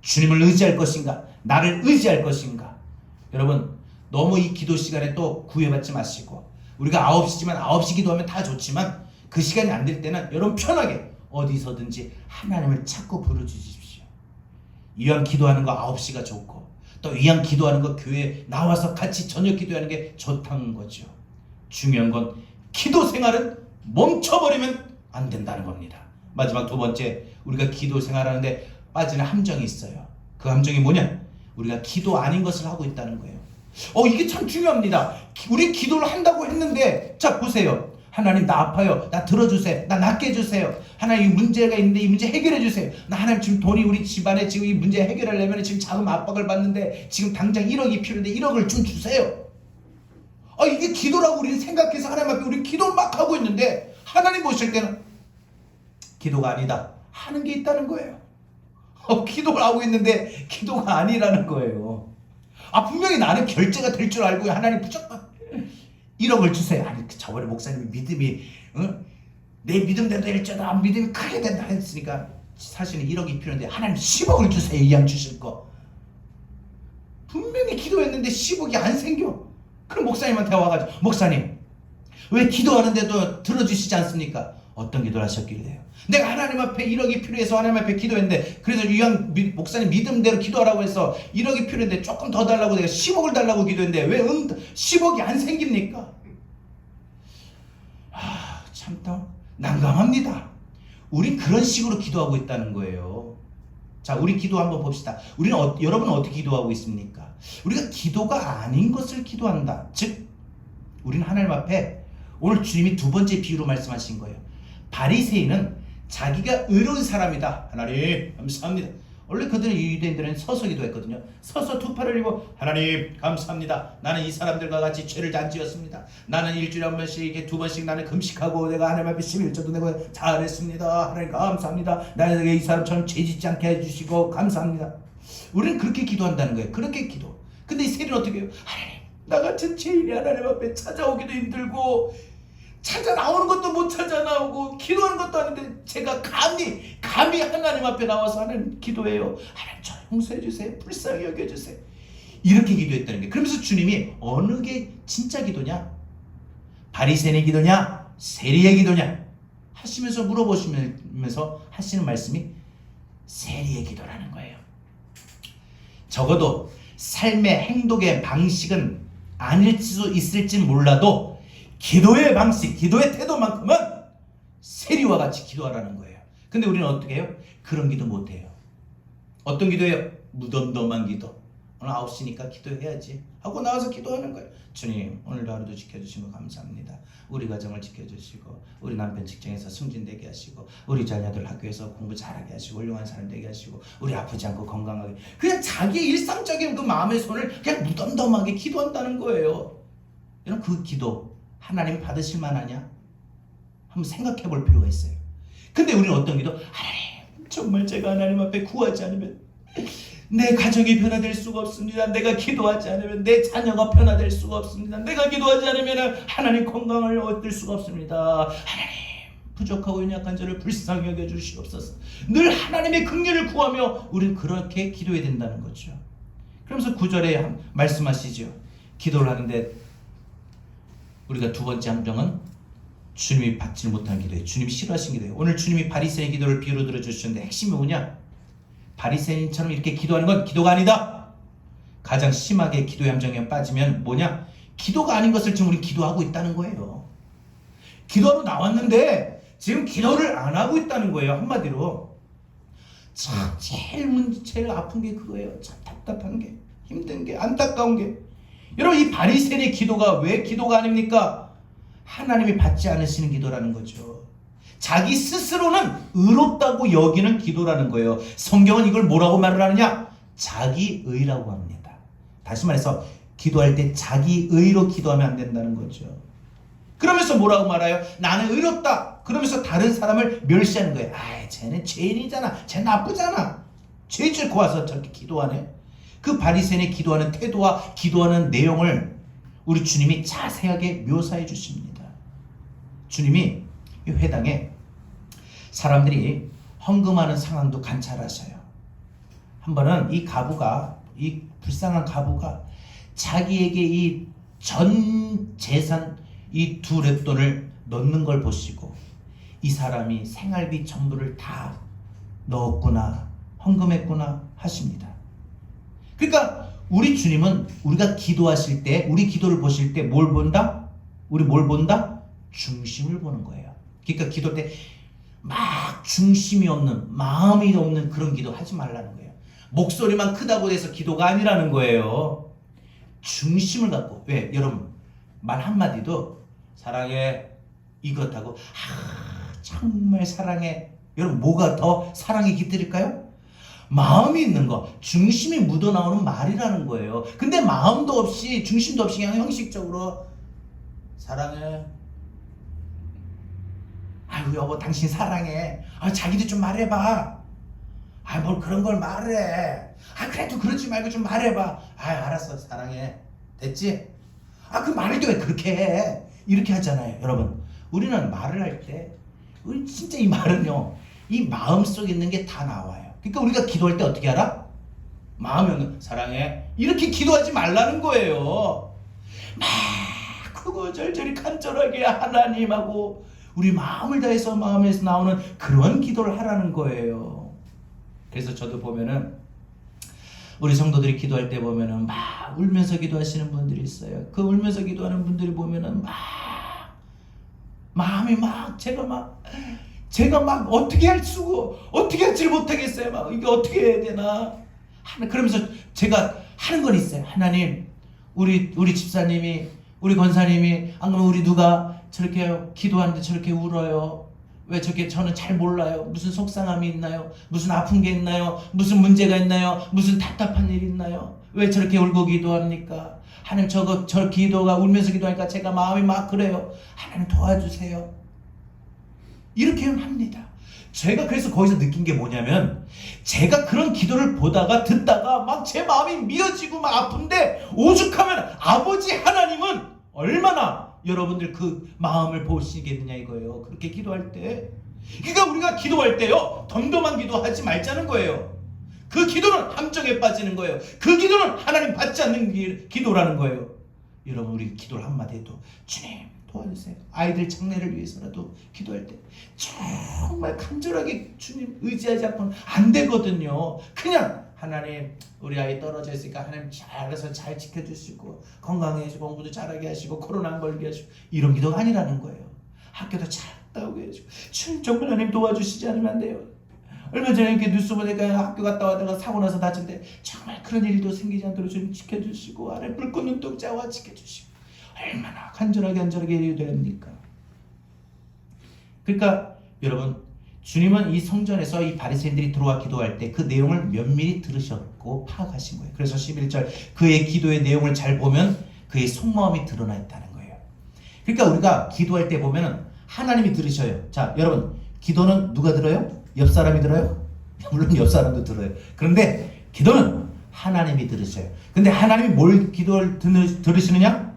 주님을 의지할 것인가? 나를 의지할 것인가? 여러분 너무 이 기도 시간에 또 구애받지 마시고 우리가 9시지만 9시 기도하면 다 좋지만 그 시간이 안 될 때는 여러분 편하게 어디서든지 하나님을 찾고 부르주십시오. 이왕 기도하는 거 9시가 좋고 또 이왕 기도하는 거 교회에 나와서 같이 저녁 기도하는 게 좋다는 거죠. 중요한 건 기도 생활은 멈춰버리면 안 된다는 겁니다. 마지막 두 번째 우리가 기도 생활하는데 빠지는 함정이 있어요. 그 함정이 뭐냐? 우리가 기도 아닌 것을 하고 있다는 거예요. 이게 참 중요합니다. 우리 기도를 한다고 했는데 자 보세요. 하나님 나 아파요. 나 들어주세요. 나 낫게 해주세요. 하나님 이 문제가 있는데 이 문제 해결해 주세요. 나 하나님 지금 돈이 우리 집안에 지금 이 문제 해결하려면 지금 자금 압박을 받는데 지금 당장 1억이 필요한데 1억을 좀 주세요. 이게 기도라고 우리는 생각해서 하나님 앞에 우리 기도를 막 하고 있는데 하나님 보실 때는 기도가 아니다 하는 게 있다는 거예요. 기도를 하고 있는데 기도가 아니라는 거예요. 분명히 나는 결제가 될 줄 알고 하나님 무조건 1억을 주세요. 아니 저번에 목사님이 믿음이 내 믿음대로 될지어다 믿음이 크게 된다 했으니까 사실은 1억이 필요한데 하나님 10억을 주세요. 이왕 주실 거. 분명히 기도했는데 10억이 안 생겨. 그럼 목사님한테 와가지고 목사님 왜 기도하는데도 들어주시지 않습니까? 어떤 기도를 하셨길래요? 내가 하나님 앞에 1억이 필요해서 하나님 앞에 기도했는데 그래서 이왕 목사님 믿음대로 기도하라고 해서 1억이 필요한데 조금 더 달라고 내가 10억을 달라고 기도했는데 왜 10억이 안 생깁니까? 참 난감합니다. 우린 그런 식으로 기도하고 있다는 거예요. 자 우리 기도 한번 봅시다. 우리는 여러분은 어떻게 기도하고 있습니까? 우리가 기도가 아닌 것을 기도한다. 즉 우리는 하나님 앞에 오늘 주님이 두 번째 비유로 말씀하신 거예요. 바리새인은 자기가 의로운 사람이다. 하나님 감사합니다. 원래 그들은 유대인들은 서서 기도했거든요. 서서 두 팔을 입어 하나님 감사합니다. 나는 이 사람들과 같이 죄를 안 지었습니다. 나는 일주일에 한 번씩 이렇게 두 번씩 나는 금식하고 내가 하나님 앞에 11조도 내고 잘했습니다. 하나님 감사합니다. 나에게 이 사람처럼 죄 짓지 않게 해주시고 감사합니다. 우리는 그렇게 기도한다는 거예요. 그렇게 기도. 근데 이 세리는 어떻게 해요? 하나님 나 같은 죄인이 하나님 앞에 찾아오기도 힘들고 찾아 나오는 것도 못 찾아 나오고 기도하는 것도 아닌데 제가 감히 하나님 앞에 나와서 하는 기도해요. 하나님 저 용서해 주세요. 불쌍히 여겨 주세요. 이렇게 기도했다는 게. 그러면서 주님이 어느 게 진짜 기도냐? 바리새인의 기도냐? 세리의 기도냐? 하시면서 물어보시면서 하시는 말씀이 세리의 기도라는 거예요. 적어도 삶의 행동의 방식은 아닐 수 있을지 몰라도 기도의 방식, 기도의 태도만큼은 세리와 같이 기도하라는 거예요. 근데 우리는 어떻게 해요? 그런 기도 못해요. 어떤 기도예요? 무덤덤한 기도. 오늘 9시니까 기도해야지 하고 나와서 기도하는 거예요. 주님, 오늘도 하루도 지켜주신 거 감사합니다. 우리 가정을 지켜주시고 우리 남편 직장에서 승진되게 하시고 우리 자녀들 학교에서 공부 잘하게 하시고 훌륭한 사람 되게 하시고 우리 아프지 않고 건강하게, 그냥 자기의 일상적인 그 마음의 손을 그냥 무덤덤하게 기도한다는 거예요. 여러분, 그 기도 하나님 받으실 만하냐? 한번 생각해 볼 필요가 있어요. 근데 우리는 어떤 기도? 하나님, 정말 제가 하나님 앞에 구하지 않으면 내 가정이 변화될 수가 없습니다. 내가 기도하지 않으면 내 자녀가 변화될 수가 없습니다. 내가 기도하지 않으면 하나님 건강을 얻을 수가 없습니다. 하나님, 부족하고 연약한 저를 불쌍히 여겨 주시옵소서. 늘 하나님의 긍휼을 구하며 우리는 그렇게 기도해야 된다는 거죠. 그러면서 9절에 말씀하시죠. 기도를 하는데 우리가 두 번째 함정은 주님이 받지 못한 기도예요. 주님이 싫어하신 기도예요. 오늘 주님이 바리새인 기도를 비유로 들어주셨는데 핵심이 뭐냐? 바리새인처럼 이렇게 기도하는 건 기도가 아니다. 가장 심하게 기도의 함정에 빠지면 뭐냐? 기도가 아닌 것을 지금 우리 기도하고 있다는 거예요. 기도하러 나왔는데 지금 기도를 안 하고 있다는 거예요. 한마디로. 참 제일 아픈 게 그거예요. 참 답답한 게, 힘든 게, 안타까운 게. 여러분, 이 바리새인의 기도가 왜 기도가 아닙니까? 하나님이 받지 않으시는 기도라는 거죠. 자기 스스로는 의롭다고 여기는 기도라는 거예요. 성경은 이걸 뭐라고 말을 하느냐? 자기의라고 합니다. 다시 말해서 기도할 때 자기의로 기도하면 안 된다는 거죠. 그러면서 뭐라고 말해요? 나는 의롭다. 그러면서 다른 사람을 멸시하는 거예요. 아, 쟤는 죄인이잖아. 쟤 나쁘잖아. 죄 짓고 와서 저렇게 기도하네. 그 바리새인의 기도하는 태도와 기도하는 내용을 우리 주님이 자세하게 묘사해 주십니다. 주님이 이 회당에 사람들이 헌금하는 상황도 관찰하셔요. 한 번은 이 불쌍한 가부가 자기에게 이 전 재산 이 2렙돈을 넣는 걸 보시고 이 사람이 생활비 전부를 다 넣었구나, 헌금했구나 하십니다. 그러니까 우리 주님은 우리가 기도하실 때, 우리 기도를 보실 때 뭘 본다? 우리 뭘 본다? 중심을 보는 거예요. 그러니까 기도 때 막 중심이 없는, 마음이 없는 그런 기도 하지 말라는 거예요. 목소리만 크다고 해서 기도가 아니라는 거예요. 중심을 갖고. 왜? 여러분, 말 한마디도 사랑해 이렇다고 정말 사랑해. 여러분, 뭐가 더 사랑이 깃들일까요? 마음이 있는 거, 중심이 묻어나오는 말이라는 거예요. 근데 마음도 없이, 중심도 없이 그냥 형식적으로 사랑해. 아유 여보, 당신 사랑해. 아, 자기도 좀 말해봐. 아, 뭘 그런 걸 말해. 아, 그래도 그러지 말고 좀 말해봐. 아, 알았어, 사랑해. 됐지? 아, 그 말도 왜 그렇게 해? 이렇게 하잖아요. 여러분, 우리는 말을 할 때 우리 진짜 이 말은요, 이 마음속에 있는 게 다 나와요. 그러니까 우리가 기도할 때 어떻게 알아? 마음이 없는, 사랑해, 이렇게 기도하지 말라는 거예요. 막 크고 절절히 간절하게 하나님하고 우리 마음을 다해서 마음에서 나오는 그런 기도를 하라는 거예요. 그래서 저도 보면은 우리 성도들이 기도할 때 보면은 막 울면서 기도하시는 분들이 있어요. 그 울면서 기도하는 분들이 보면은 막 마음이 막 제가 막 어떻게 할지를 못하겠어요. 막 이게 어떻게 해야 되나. 그러면서 제가 하는 건 있어요. 하나님, 우리 집사님이, 우리 권사님이, 안 그러면 우리 누가 저렇게 기도하는데 저렇게 울어요. 왜 저렇게, 저는 잘 몰라요. 무슨 속상함이 있나요? 무슨 아픈 게 있나요? 무슨 문제가 있나요? 무슨 답답한 일이 있나요? 왜 저렇게 울고 기도합니까? 하나님, 저 기도가, 울면서 기도하니까 제가 마음이 막 그래요. 하나님 도와주세요. 이렇게 합니다. 제가 그래서 거기서 느낀 게 뭐냐면, 제가 그런 기도를 보다가 듣다가 막 제 마음이 미어지고 막 아픈데, 오죽하면 아버지 하나님은 얼마나 여러분들 그 마음을 보시겠느냐 이거예요. 그렇게 기도할 때. 그러니까 우리가 기도할 때요, 덤덤한 기도하지 말자는 거예요. 그 기도는 함정에 빠지는 거예요. 그 기도는 하나님 받지 않는 기도라는 거예요. 여러분, 우리 기도를 한마디 해도 주님 도와주세요. 아이들 장래를 위해서라도 기도할 때 정말 간절하게 주님 의지하지 않고는 안 되거든요. 그냥 하나님, 우리 아이 떨어져 있으니까 하나님 알아서 잘 지켜주시고 건강해 주시고 공부도 잘하게 하시고 코로나 안 걸게 하시고, 이런 기도가 아니라는 거예요. 학교도 잘 나오게 해주고, 주님 정말 하나님 도와주시지 않으면 안 돼요. 얼마 전에 이렇게 뉴스 보니까 학교 갔다 와다가 사고 나서 다쳤는데 정말 그런 일도 생기지 않도록 주님 지켜주시고 아래 불꽃 눈동자와 지켜주시고 얼마나 간절하게 해야 됩니까? 그러니까 여러분, 주님은 이 성전에서 이 바리새인들이 들어와 기도할 때 그 내용을 면밀히 들으셨고 파악하신 거예요. 그래서 11절 그의 기도의 내용을 잘 보면 그의 속마음이 드러나 있다는 거예요. 그러니까 우리가 기도할 때 보면은 하나님이 들으셔요. 자, 여러분, 기도는 누가 들어요? 옆 사람이 들어요? 물론 옆 사람도 들어요. 그런데 기도는 하나님이 들으셔요. 근데 하나님이 뭘 기도를 들으시느냐?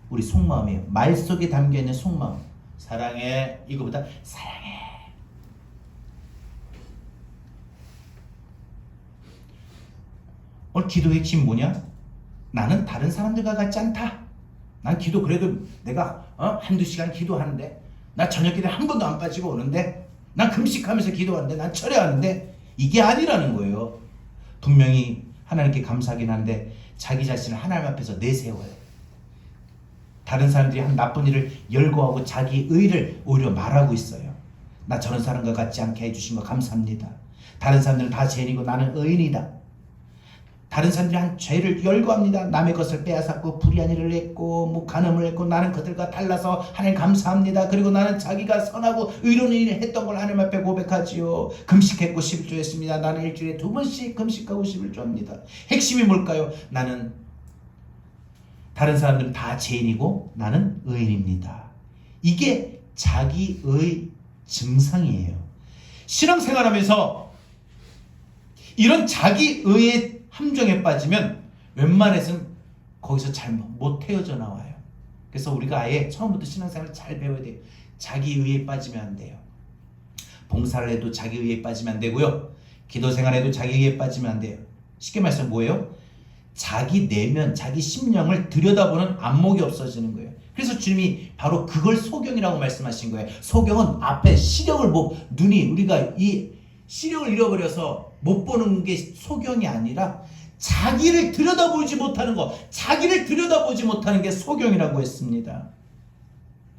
우리 속마음이에요. 말 속에 담겨 있는 속마음. 사랑해. 이거보다 사랑해. 오늘 기도의 핵심 뭐냐? 나는 다른 사람들과 같지 않다. 난 기도 그래도 내가 한두 시간 기도하는데, 나 저녁 기도에 한 번도 안 빠지고 오는데, 난 금식하면서 기도하는데, 난 철회하는데, 이게 아니라는 거예요. 분명히 하나님께 감사하긴 한데 자기 자신을 하나님 앞에서 내세워요. 다른 사람들이 한 나쁜 일을 열거하고 자기 의를 오히려 말하고 있어요. 나 저런 사람과 같지 않게 해주신 거 감사합니다. 다른 사람들은 다 죄인이고 나는 의인이다. 다른 사람들이 한 죄를 열거합니다. 남의 것을 빼앗았고 불의한 일을 했고 뭐 간음을 했고 나는 그들과 달라서 하나님 감사합니다. 그리고 나는 자기가 선하고 의로운 일을 했던 걸 하나님 앞에 고백하지요. 금식했고 11조 했습니다. 나는 일주일에 2번씩 금식하고 11조 합니다. 핵심이 뭘까요? 나는 다른 사람들은 다 죄인이고 나는 의인입니다. 이게 자기의 증상이에요. 신앙생활하면서 이런 자기의의 함정에 빠지면 웬만해서는 거기서 잘 못 헤어져 나와요. 그래서 우리가 아예 처음부터 신앙생활을 잘 배워야 돼요. 자기의에 빠지면 안 돼요. 봉사를 해도 자기의에 빠지면 안 되고요. 기도생활에도 자기의에 빠지면 안 돼요. 쉽게 말해서 뭐예요? 자기 내면, 자기 심령을 들여다보는 안목이 없어지는 거예요. 그래서 주님이 바로 그걸 소경이라고 말씀하신 거예요. 소경은 앞에 시력을 눈이 우리가 이 시력을 잃어버려서 못 보는 게 소경이 아니라 자기를 들여다보지 못하는 거, 자기를 들여다보지 못하는 게 소경이라고 했습니다.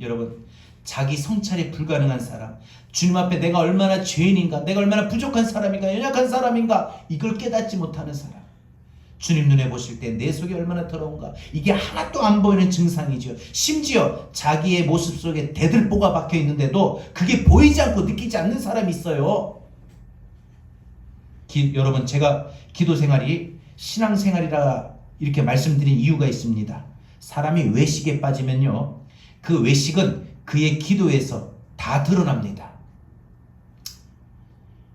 여러분, 자기 성찰이 불가능한 사람, 주님 앞에 내가 얼마나 죄인인가, 내가 얼마나 부족한 사람인가, 연약한 사람인가, 이걸 깨닫지 못하는 사람, 주님 눈에 보실 때 내 속이 얼마나 더러운가, 이게 하나도 안 보이는 증상이죠. 심지어 자기의 모습 속에 대들보가 박혀 있는데도 그게 보이지 않고 느끼지 않는 사람이 있어요. 여러분, 제가 기도생활이 신앙생활이라 이렇게 말씀드린 이유가 있습니다. 사람이 외식에 빠지면요, 그 외식은 그의 기도에서 다 드러납니다.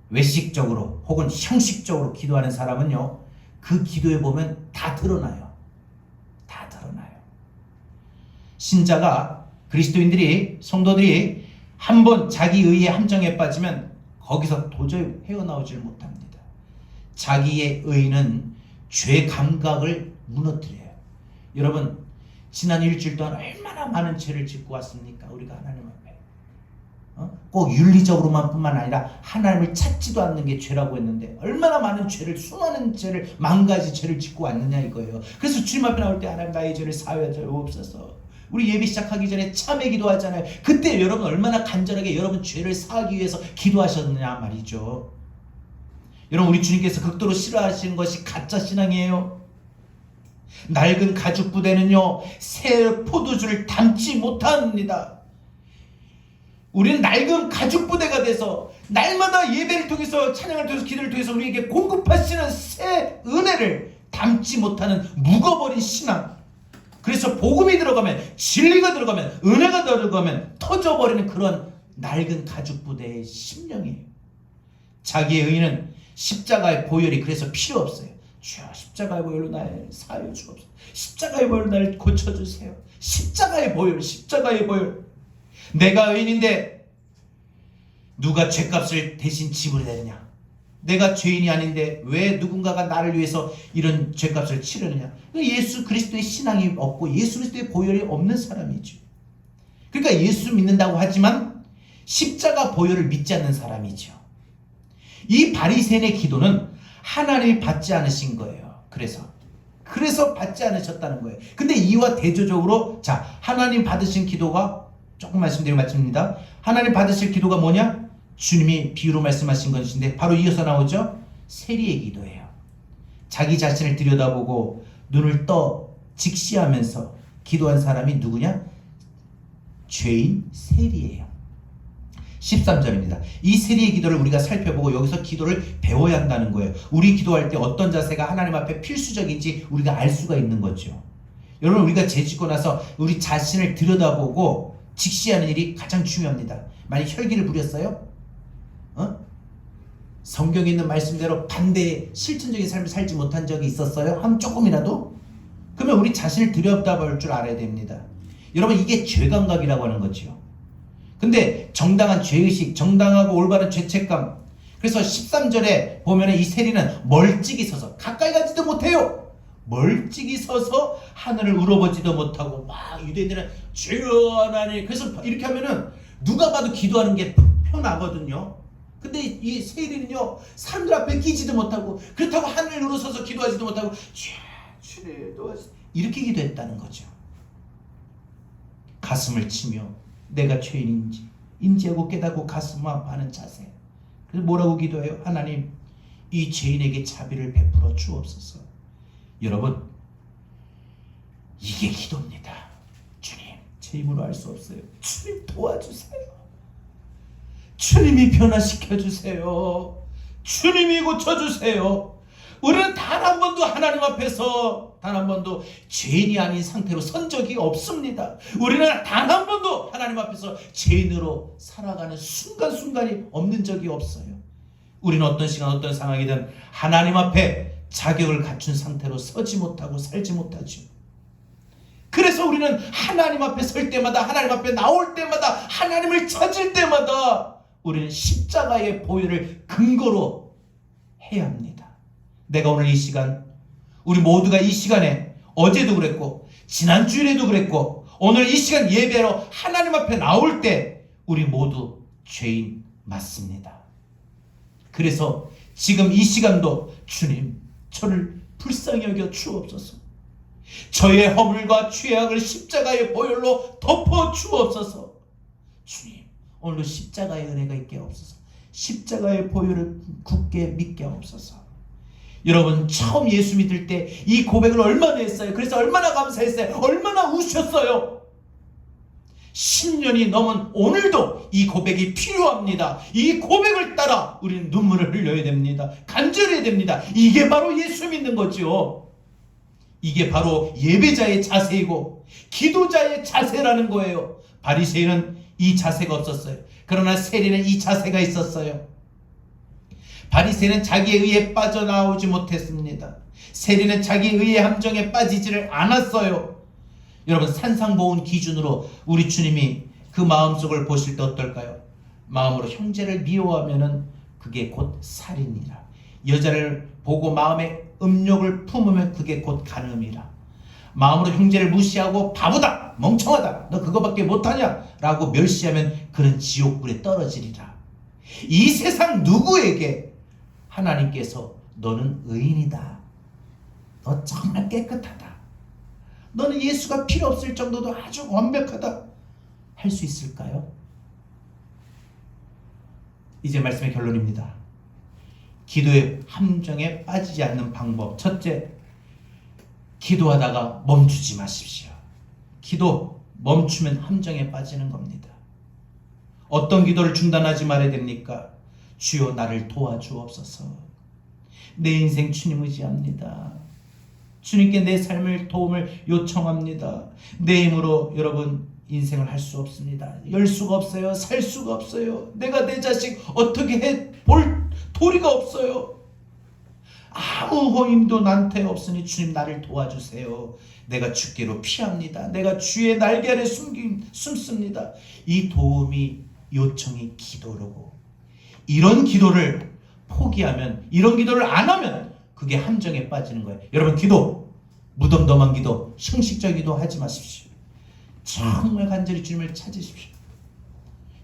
외식적으로 혹은 형식적으로 기도하는 사람은요, 그 기도에 보면 다 드러나요. 다 드러나요. 신자가, 그리스도인들이, 성도들이 한번 자기 의의 함정에 빠지면 거기서 도저히 헤어나오질 못합니다. 자기의 의는 죄 감각을 무너뜨려요. 여러분, 지난 일주일 동안 얼마나 많은 죄를 짓고 왔습니까? 우리가 하나님 앞에. 꼭 윤리적으로만 뿐만 아니라 하나님을 찾지도 않는 게 죄라고 했는데 얼마나 많은 죄를, 수많은 죄를, 만 가지 죄를 짓고 왔느냐 이거예요. 그래서 주님 앞에 나올 때 하나님 나의 죄를 사하여 주옵소서. 우리 예배 시작하기 전에 참회 기도하잖아요. 그때 여러분 얼마나 간절하게 여러분 죄를 사하기 위해서 기도하셨느냐 말이죠. 여러분, 우리 주님께서 극도로 싫어하시는 것이 가짜 신앙이에요. 낡은 가죽 부대는요, 새 포도주를 담지 못합니다. 우리는 낡은 가죽 부대가 돼서 날마다 예배를 통해서, 찬양을 통해서, 기도를 통해서 우리에게 공급하시는 새 은혜를 담지 못하는 묵어버린 신앙. 그래서 복음이 들어가면, 진리가 들어가면, 은혜가 들어가면 터져버리는 그런 낡은 가죽 부대의 심령이에요. 자기의 의는 십자가의 보혈이 그래서 필요 없어요. 주여, 십자가의 보혈로 나를 사하여 주옵소서. 십자가의 보혈로 나를 고쳐주세요. 십자가의 보혈, 십자가의 보혈. 내가 의인인데 누가 죄값을 대신 지불해야 되느냐? 내가 죄인이 아닌데 왜 누군가가 나를 위해서 이런 죄값을 치르느냐? 예수 그리스도의 신앙이 없고 예수 그리스도의 보혈이 없는 사람이죠. 그러니까 예수 믿는다고 하지만 십자가 보혈을 믿지 않는 사람이죠. 이 바리새인의 기도는 하나님이 받지 않으신 거예요. 그래서 받지 않으셨다는 거예요. 근데 이와 대조적으로, 자, 하나님 받으신 기도가, 조금 말씀드리고 마칩니다. 하나님 받으실 기도가 뭐냐? 주님이 비유로 말씀하신 것인데 바로 이어서 나오죠. 세리의 기도예요. 자기 자신을 들여다보고 눈을 떠 직시하면서 기도한 사람이 누구냐? 죄인 세리예요. 13절입니다. 이 세리의 기도를 우리가 살펴보고 여기서 기도를 배워야 한다는 거예요. 우리 기도할 때 어떤 자세가 하나님 앞에 필수적인지 우리가 알 수가 있는 거죠. 여러분, 우리가 죄짓고 나서 우리 자신을 들여다보고 직시하는 일이 가장 중요합니다. 만약 혈기를 부렸어요? 성경에 있는 말씀대로 반대의 실천적인 삶을 살지 못한 적이 있었어요? 한 조금이라도? 그러면 우리 자신을 들여다볼 줄 알아야 됩니다. 여러분, 이게 죄감각이라고 하는 거죠. 근데 정당한 죄의식, 정당하고 올바른 죄책감. 그래서 13절에 보면 이 세리는 멀찍이 서서, 가까이 가지도 못해요. 멀찍이 서서 하늘을 울어보지도 못하고 막 유대인들은 주여 하나님. 그래서 이렇게 하면은 누가 봐도 기도하는 게 편하거든요. 근데 이 세리는요, 사람들 앞에 끼지도 못하고, 그렇다고 하늘을 울어서서 기도하지도 못하고 주님 도와주세요, 이렇게 기도했다는 거죠. 가슴을 치며 내가 죄인인지 인지하고 깨닫고 가슴 아파하는 자세. 그래서 뭐라고 기도해요? 하나님, 이 죄인에게 자비를 베풀어 주옵소서. 여러분, 이게 기도입니다. 주님, 제 힘으로 할 수 없어요. 주님 도와주세요. 주님이 변화시켜 주세요. 주님이 고쳐주세요. 우리는 단 한 번도 하나님 앞에서 단 한 번도 죄인이 아닌 상태로 선 적이 없습니다. 우리는 단 한 번도 하나님 앞에서 죄인으로 살아가는 순간순간이 없는 적이 없어요. 우리는 어떤 시간 어떤 상황이든 하나님 앞에 자격을 갖춘 상태로 서지 못하고 살지 못하죠. 그래서 우리는 하나님 앞에 설 때마다, 하나님 앞에 나올 때마다, 하나님을 찾을 때마다 우리는 십자가의 보혈을 근거로 해야 합니다. 내가 오늘 이 시간, 우리 모두가 이 시간에 어제도 그랬고 지난주일에도 그랬고 오늘 이 시간 예배로 하나님 앞에 나올 때 우리 모두 죄인 맞습니다. 그래서 지금 이 시간도 주님, 저를 불쌍히 여겨 주옵소서. 저의 허물과 죄악을 십자가의 보혈로 덮어 주옵소서. 주님, 오늘도 십자가의 은혜가 있게 하옵소서. 십자가의 보혈을 굳게 믿게 하옵소서. 여러분, 처음 예수 믿을 때 이 고백을 얼마나 했어요? 그래서 얼마나 감사했어요? 얼마나 우셨어요? 10년이 넘은 오늘도 이 고백이 필요합니다. 이 고백을 따라 우리는 눈물을 흘려야 됩니다. 간절해야 됩니다. 이게 바로 예수 믿는 거죠. 이게 바로 예배자의 자세이고 기도자의 자세라는 거예요. 바리새인은 이 자세가 없었어요. 그러나 세리는 이 자세가 있었어요. 바리새인은 자기의 의에 빠져나오지 못했습니다. 세리는 자기의 의의 함정에 빠지지를 않았어요. 여러분, 산상보훈 기준으로 우리 주님이 그 마음속을 보실 때 어떨까요? 마음으로 형제를 미워하면은 그게 곧 살인이라. 여자를 보고 마음에 음욕을 품으면 그게 곧 간음이라. 마음으로 형제를 무시하고 바보다, 멍청하다, 너 그거밖에 못하냐 라고 멸시하면 그는 지옥불에 떨어지리라. 이 세상 누구에게 하나님께서 너는 의인이다, 너 정말 깨끗하다, 너는 예수가 필요 없을 정도도 아주 완벽하다 할 수 있을까요? 이제 말씀의 결론입니다. 기도의 함정에 빠지지 않는 방법. 첫째, 기도하다가 멈추지 마십시오. 기도 멈추면 함정에 빠지는 겁니다. 어떤 기도를 중단하지 말아야 됩니까? 주여 나를 도와주옵소서. 내 인생 주님 의지합니다. 주님께 내 삶을 도움을 요청합니다. 내 힘으로 여러분 인생을 할 수 없습니다. 열 수가 없어요. 살 수가 없어요. 내가 내 자식 어떻게 해볼 도리가 없어요. 아무 힘도 나한테 없으니 주님 나를 도와주세요. 내가 주께로 피합니다. 내가 주의 날개 아래 숨습니다. 이 도움이 요청이 기도라고. 이런 기도를 포기하면, 이런 기도를 안 하면 그게 함정에 빠지는 거예요. 여러분, 기도, 무덤덤한 기도, 형식적 기도 하지 마십시오. 정말 간절히 주님을 찾으십시오.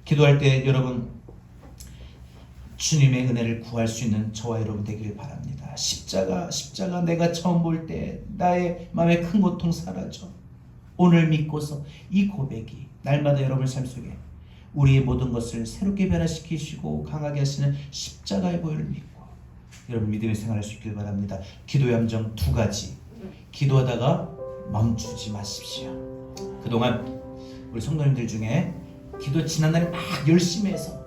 기도할 때 여러분, 주님의 은혜를 구할 수 있는 저와 여러분 되기를 바랍니다. 십자가 내가 처음 볼 때 나의 마음에 큰 고통 사라져. 오늘 믿고서 이 고백이 날마다 여러분의 삶 속에 우리의 모든 것을 새롭게 변화시키시고 강하게 하시는 십자가의 보혈을 믿고 여러분 믿음의 생활할 수 있길 바랍니다. 기도의 함정 두 가지. 기도하다가 멈추지 마십시오. 그동안 우리 성도님들 중에 기도 지난날에 막 열심히 해서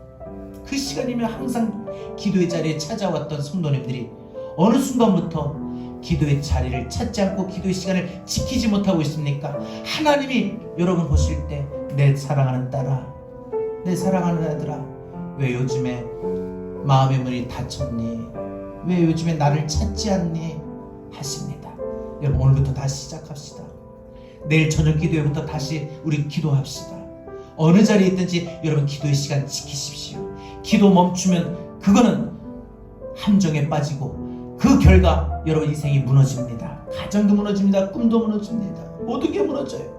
그 시간이면 항상 기도의 자리에 찾아왔던 성도님들이 어느 순간부터 기도의 자리를 찾지 않고 기도의 시간을 지키지 못하고 있습니까? 하나님이 여러분 보실 때 내 사랑하는 딸아, 내 사랑하는 아들아, 왜 요즘에 마음의 문이 닫혔니? 왜 요즘에 나를 찾지 않니? 하십니다. 여러분 오늘부터 다시 시작합시다. 내일 저녁 기도회부터 다시 우리 기도합시다. 어느 자리에 있든지 여러분 기도의 시간 지키십시오. 기도 멈추면 그거는 함정에 빠지고 그 결과 여러분 인생이 무너집니다. 가정도 무너집니다. 꿈도 무너집니다. 모든 게 무너져요.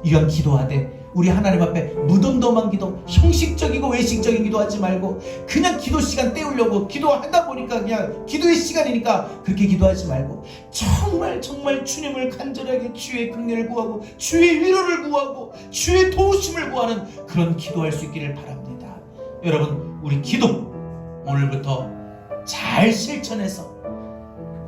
이왕 기도하되 우리 하나님 앞에 무덤덤한 기도, 형식적이고 외식적인 기도하지 말고 그냥 기도 시간 때우려고 기도하다 보니까 그냥 기도의 시간이니까 그렇게 기도하지 말고 정말 주님을 간절하게 주의 긍휼을 구하고 주의 위로를 구하고 주의 도우심을 구하는 그런 기도할 수 있기를 바랍니다. 여러분 우리 기도 오늘부터 잘 실천해서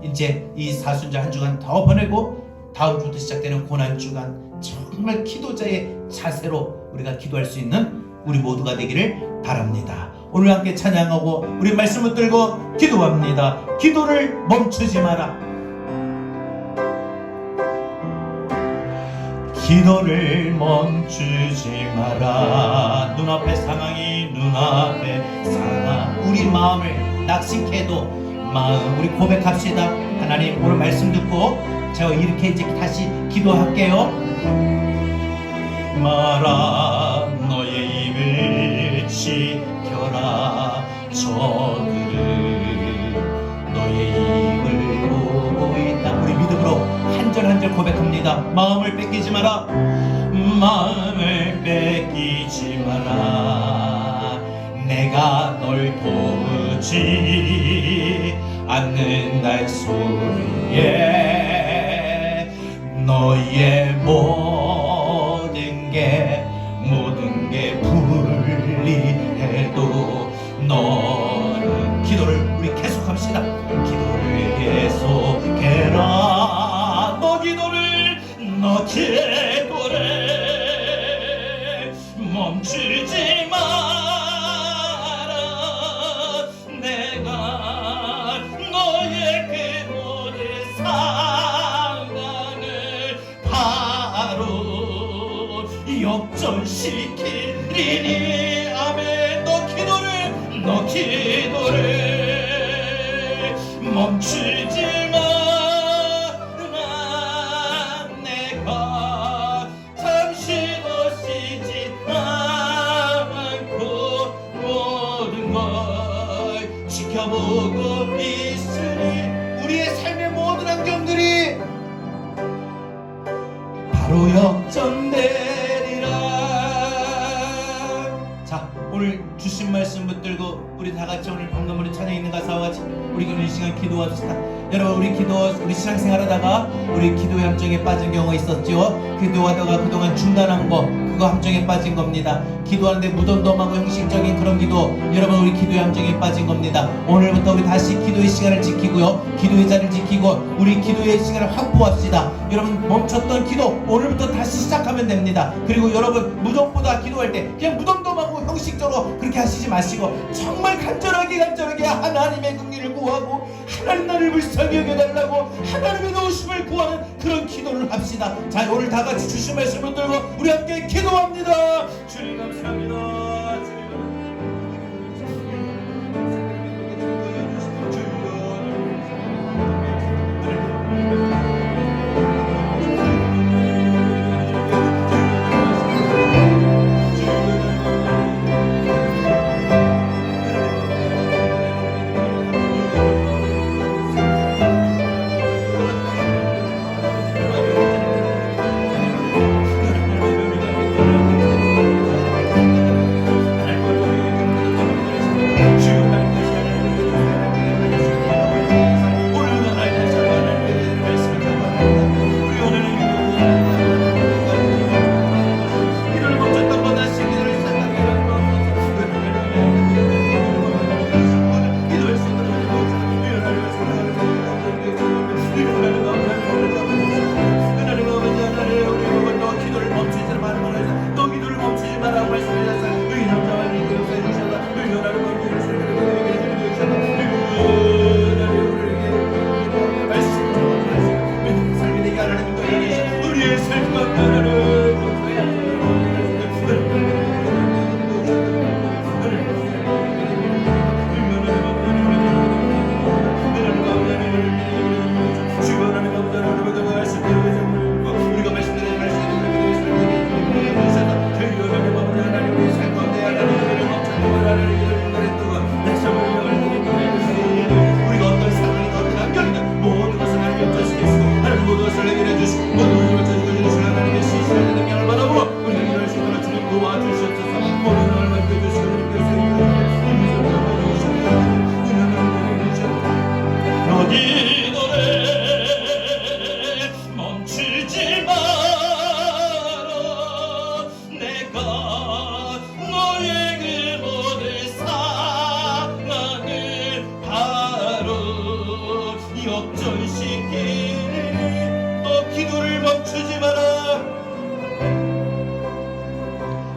이제 이 사순절 한 주간 더 보내고 다음 주부터 시작되는 고난주간 정말 기도자의 자세로 우리가 기도할 수 있는 우리 모두가 되기를 바랍니다. 오늘 함께 찬양하고 우리 말씀 붙들고 기도합니다. 기도를 멈추지 마라. 기도를 멈추지 마라. 눈앞의 상황이 눈앞의 상황 우리 마음을 낙심해도 마음 우리 고백합시다. 하나님 오늘 말씀 듣고 제가 이렇게 이제 다시 기도할게요. 마라 너의 입을 지켜라 저들은 너의 입을 보고 있다. 우리 믿음으로 한 절 한 절 고백합니다. 마음을 뺏기지 마라. 마음을 뺏기지 마라. 내가 널 도우지 않는다 소리에 너의 모든 게 불리해도 너는 기도를 우리 계속합시다. 기도를 계속해라. 너 기도를 멈추지 마라. 내가 너의 그 모든 상황을 바로 역전시키리니 아멘. 너 기도를 멈추지 마라. 내가 잠시도 쉬지 않고 모든 걸 지켜보고 있으니 우리의 삶의 모든 환경들이 바로 역전되리라. 자 오늘 주신 말씀 붙들고 우리 다같이 오늘 방금 우리 찬양 있는 가사와 같이 우리 이 시간 기도합시다. 여러분 우리 신앙생활 하다가 우리 기도의 함정에 빠진 경우가 있었죠. 기도하다가 그동안 중단한 거 그거 함정에 빠진 겁니다. 기도하는데 무덤덤하고 형식적인 그런 기도 여러분 우리 기도의 함정에 빠진 겁니다. 오늘부터 우리 다시 기도의 시간을 지키고요. 기도의 자리를 지키고 우리 기도의 시간을 확보합시다. 여러분 멈췄던 기도 오늘부터 다시 시작하면 됩니다. 그리고 여러분 무덤보다 기도할 때 그냥 무덤덤하고 형식적으로 그렇게 하시지 마시고 정말 간절하게 하나님의 긍휼을 구하고 하나님 나를 불쌍히 여겨달라고 하나님의 도우심을 구하는 그런 기도를 합시다. 자 오늘 다같이 주신 말씀을 들고 우리 함께 기도합니다. 주님 감사합니다.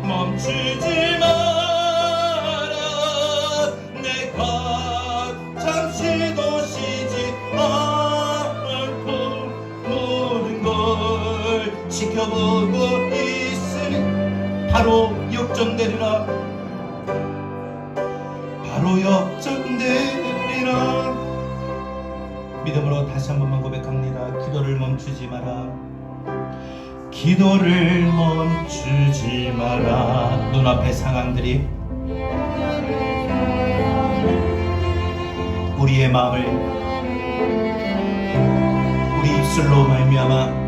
멈추지 마라. 내가 잠시도 쉬지 않고 모든 걸 지켜보고 있으니 바로 역전되리라. 바로 역전되리라. 믿음으로 다시 한 번만 고백합니다. 기도를 멈추지 마라. 기도를 멈추지 마라. 눈앞의 상황들이 우리의 마음을 우리 입술로 말미암아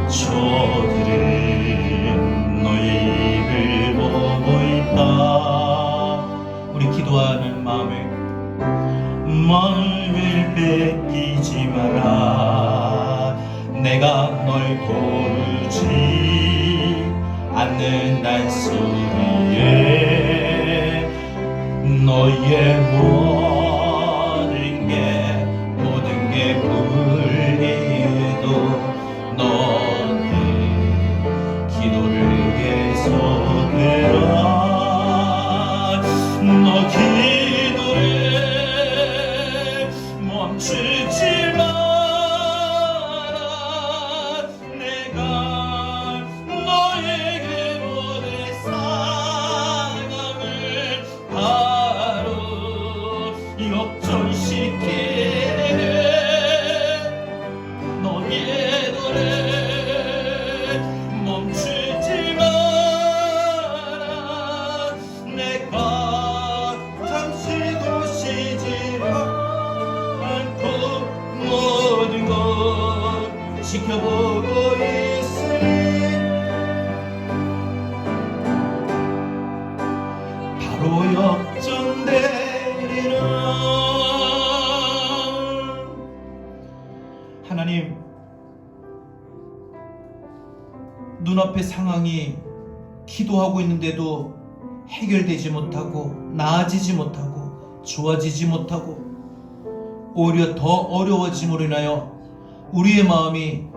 저들은 너의 입을 보고 있다. 우리 기도하는 마음을 뺏기지 마라. 내가 널 도우지 않는단 소리에 너의 모든 게 불리해도 너는 기도를 계속해라. 너 기도를 멈추지 마라. 내가 너에게 모든 상함을 바로 역전시키네. 너의 노래 멈추지 마라. 내가 잠시도 쉬지 모든 것 지켜보고 있으니 바로 역전되리라. 하나님, 눈앞의 상황이 기도하고 있는데도 해결되지 못하고 나아지지 못하고 좋아지지 못하고 오히려 더 어려워짐으로 인하여 우리의 마음이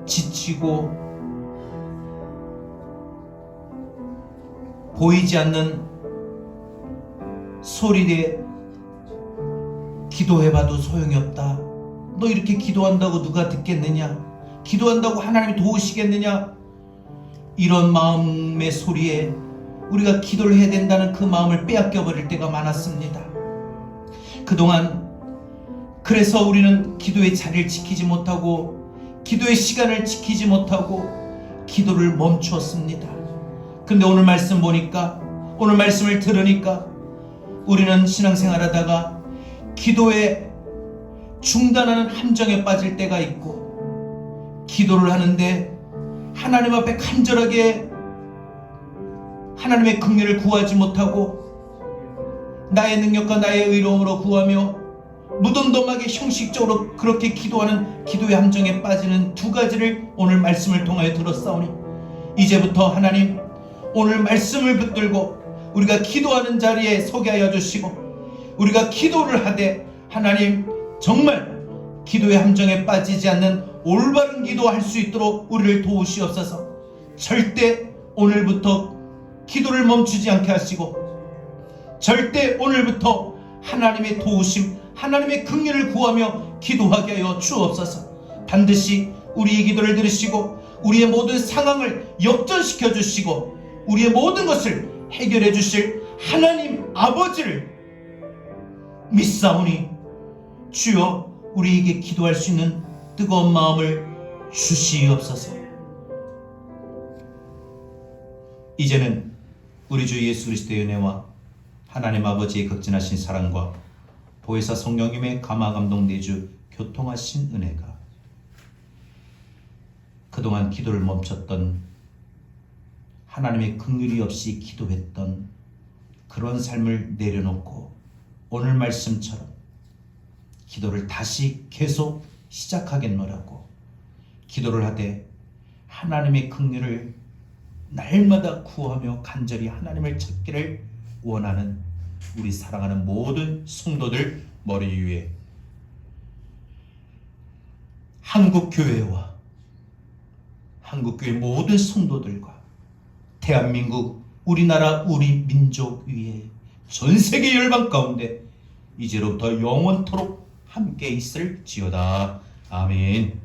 지치고 보이지 않는 소리에 기도해봐도 소용이 없다. 너 이렇게 기도한다고 누가 듣겠느냐? 기도한다고 하나님이 도우시겠느냐? 이런 마음의 소리에 우리가 기도를 해야 된다는 그 마음을 빼앗겨 버릴 때가 많았습니다. 그동안 그래서 우리는 기도의 자리를 지키지 못하고 기도의 시간을 지키지 못하고 기도를 멈추었습니다. 근데 오늘 말씀 보니까, 오늘 말씀을 들으니까 우리는 신앙생활 하다가 기도에 중단하는 함정에 빠질 때가 있고, 기도를 하는데 하나님 앞에 간절하게 하나님의 긍휼을 구하지 못하고 나의 능력과 나의 의로움으로 구하며 무덤덤하게 형식적으로 그렇게 기도하는 기도의 함정에 빠지는 두 가지를 오늘 말씀을 통하여 들었사오니, 이제부터 하나님 오늘 말씀을 붙들고 우리가 기도하는 자리에 서게 하여 주시고, 우리가 기도를 하되 하나님 정말 기도의 함정에 빠지지 않는 올바른 기도할 수 있도록 우리를 도우시옵소서. 절대 오늘부터 기도를 멈추지 않게 하시고, 절대 오늘부터 하나님의 도우심, 하나님의 긍휼을 구하며 기도하게 하여 주옵소서. 반드시 우리의 기도를 들으시고 우리의 모든 상황을 역전시켜 주시고 우리의 모든 것을 해결해 주실 하나님 아버지를 믿사오니 주여 우리에게 기도할 수 있는 뜨거운 마음을 주시옵소서. 이제는 우리 주 예수 그리스도의 은혜와 하나님 아버지의 극진하신 사랑과 보혜사 성령님의 감화 감동 내주 교통하신 은혜가 그동안 기도를 멈췄던 하나님의 긍휼이 없이 기도했던 그런 삶을 내려놓고 오늘 말씀처럼 기도를 다시 계속 시작하겠노라고 기도를 하되 하나님의 긍휼을 날마다 구하며 간절히 하나님을 찾기를 원하는 우리 사랑하는 모든 성도들 머리 위에 한국교회와 한국교회 모든 성도들과 대한민국 우리나라 우리 민족 위에 전세계 열방 가운데 이제로부터 영원토록 함께 있을지어다. 아멘.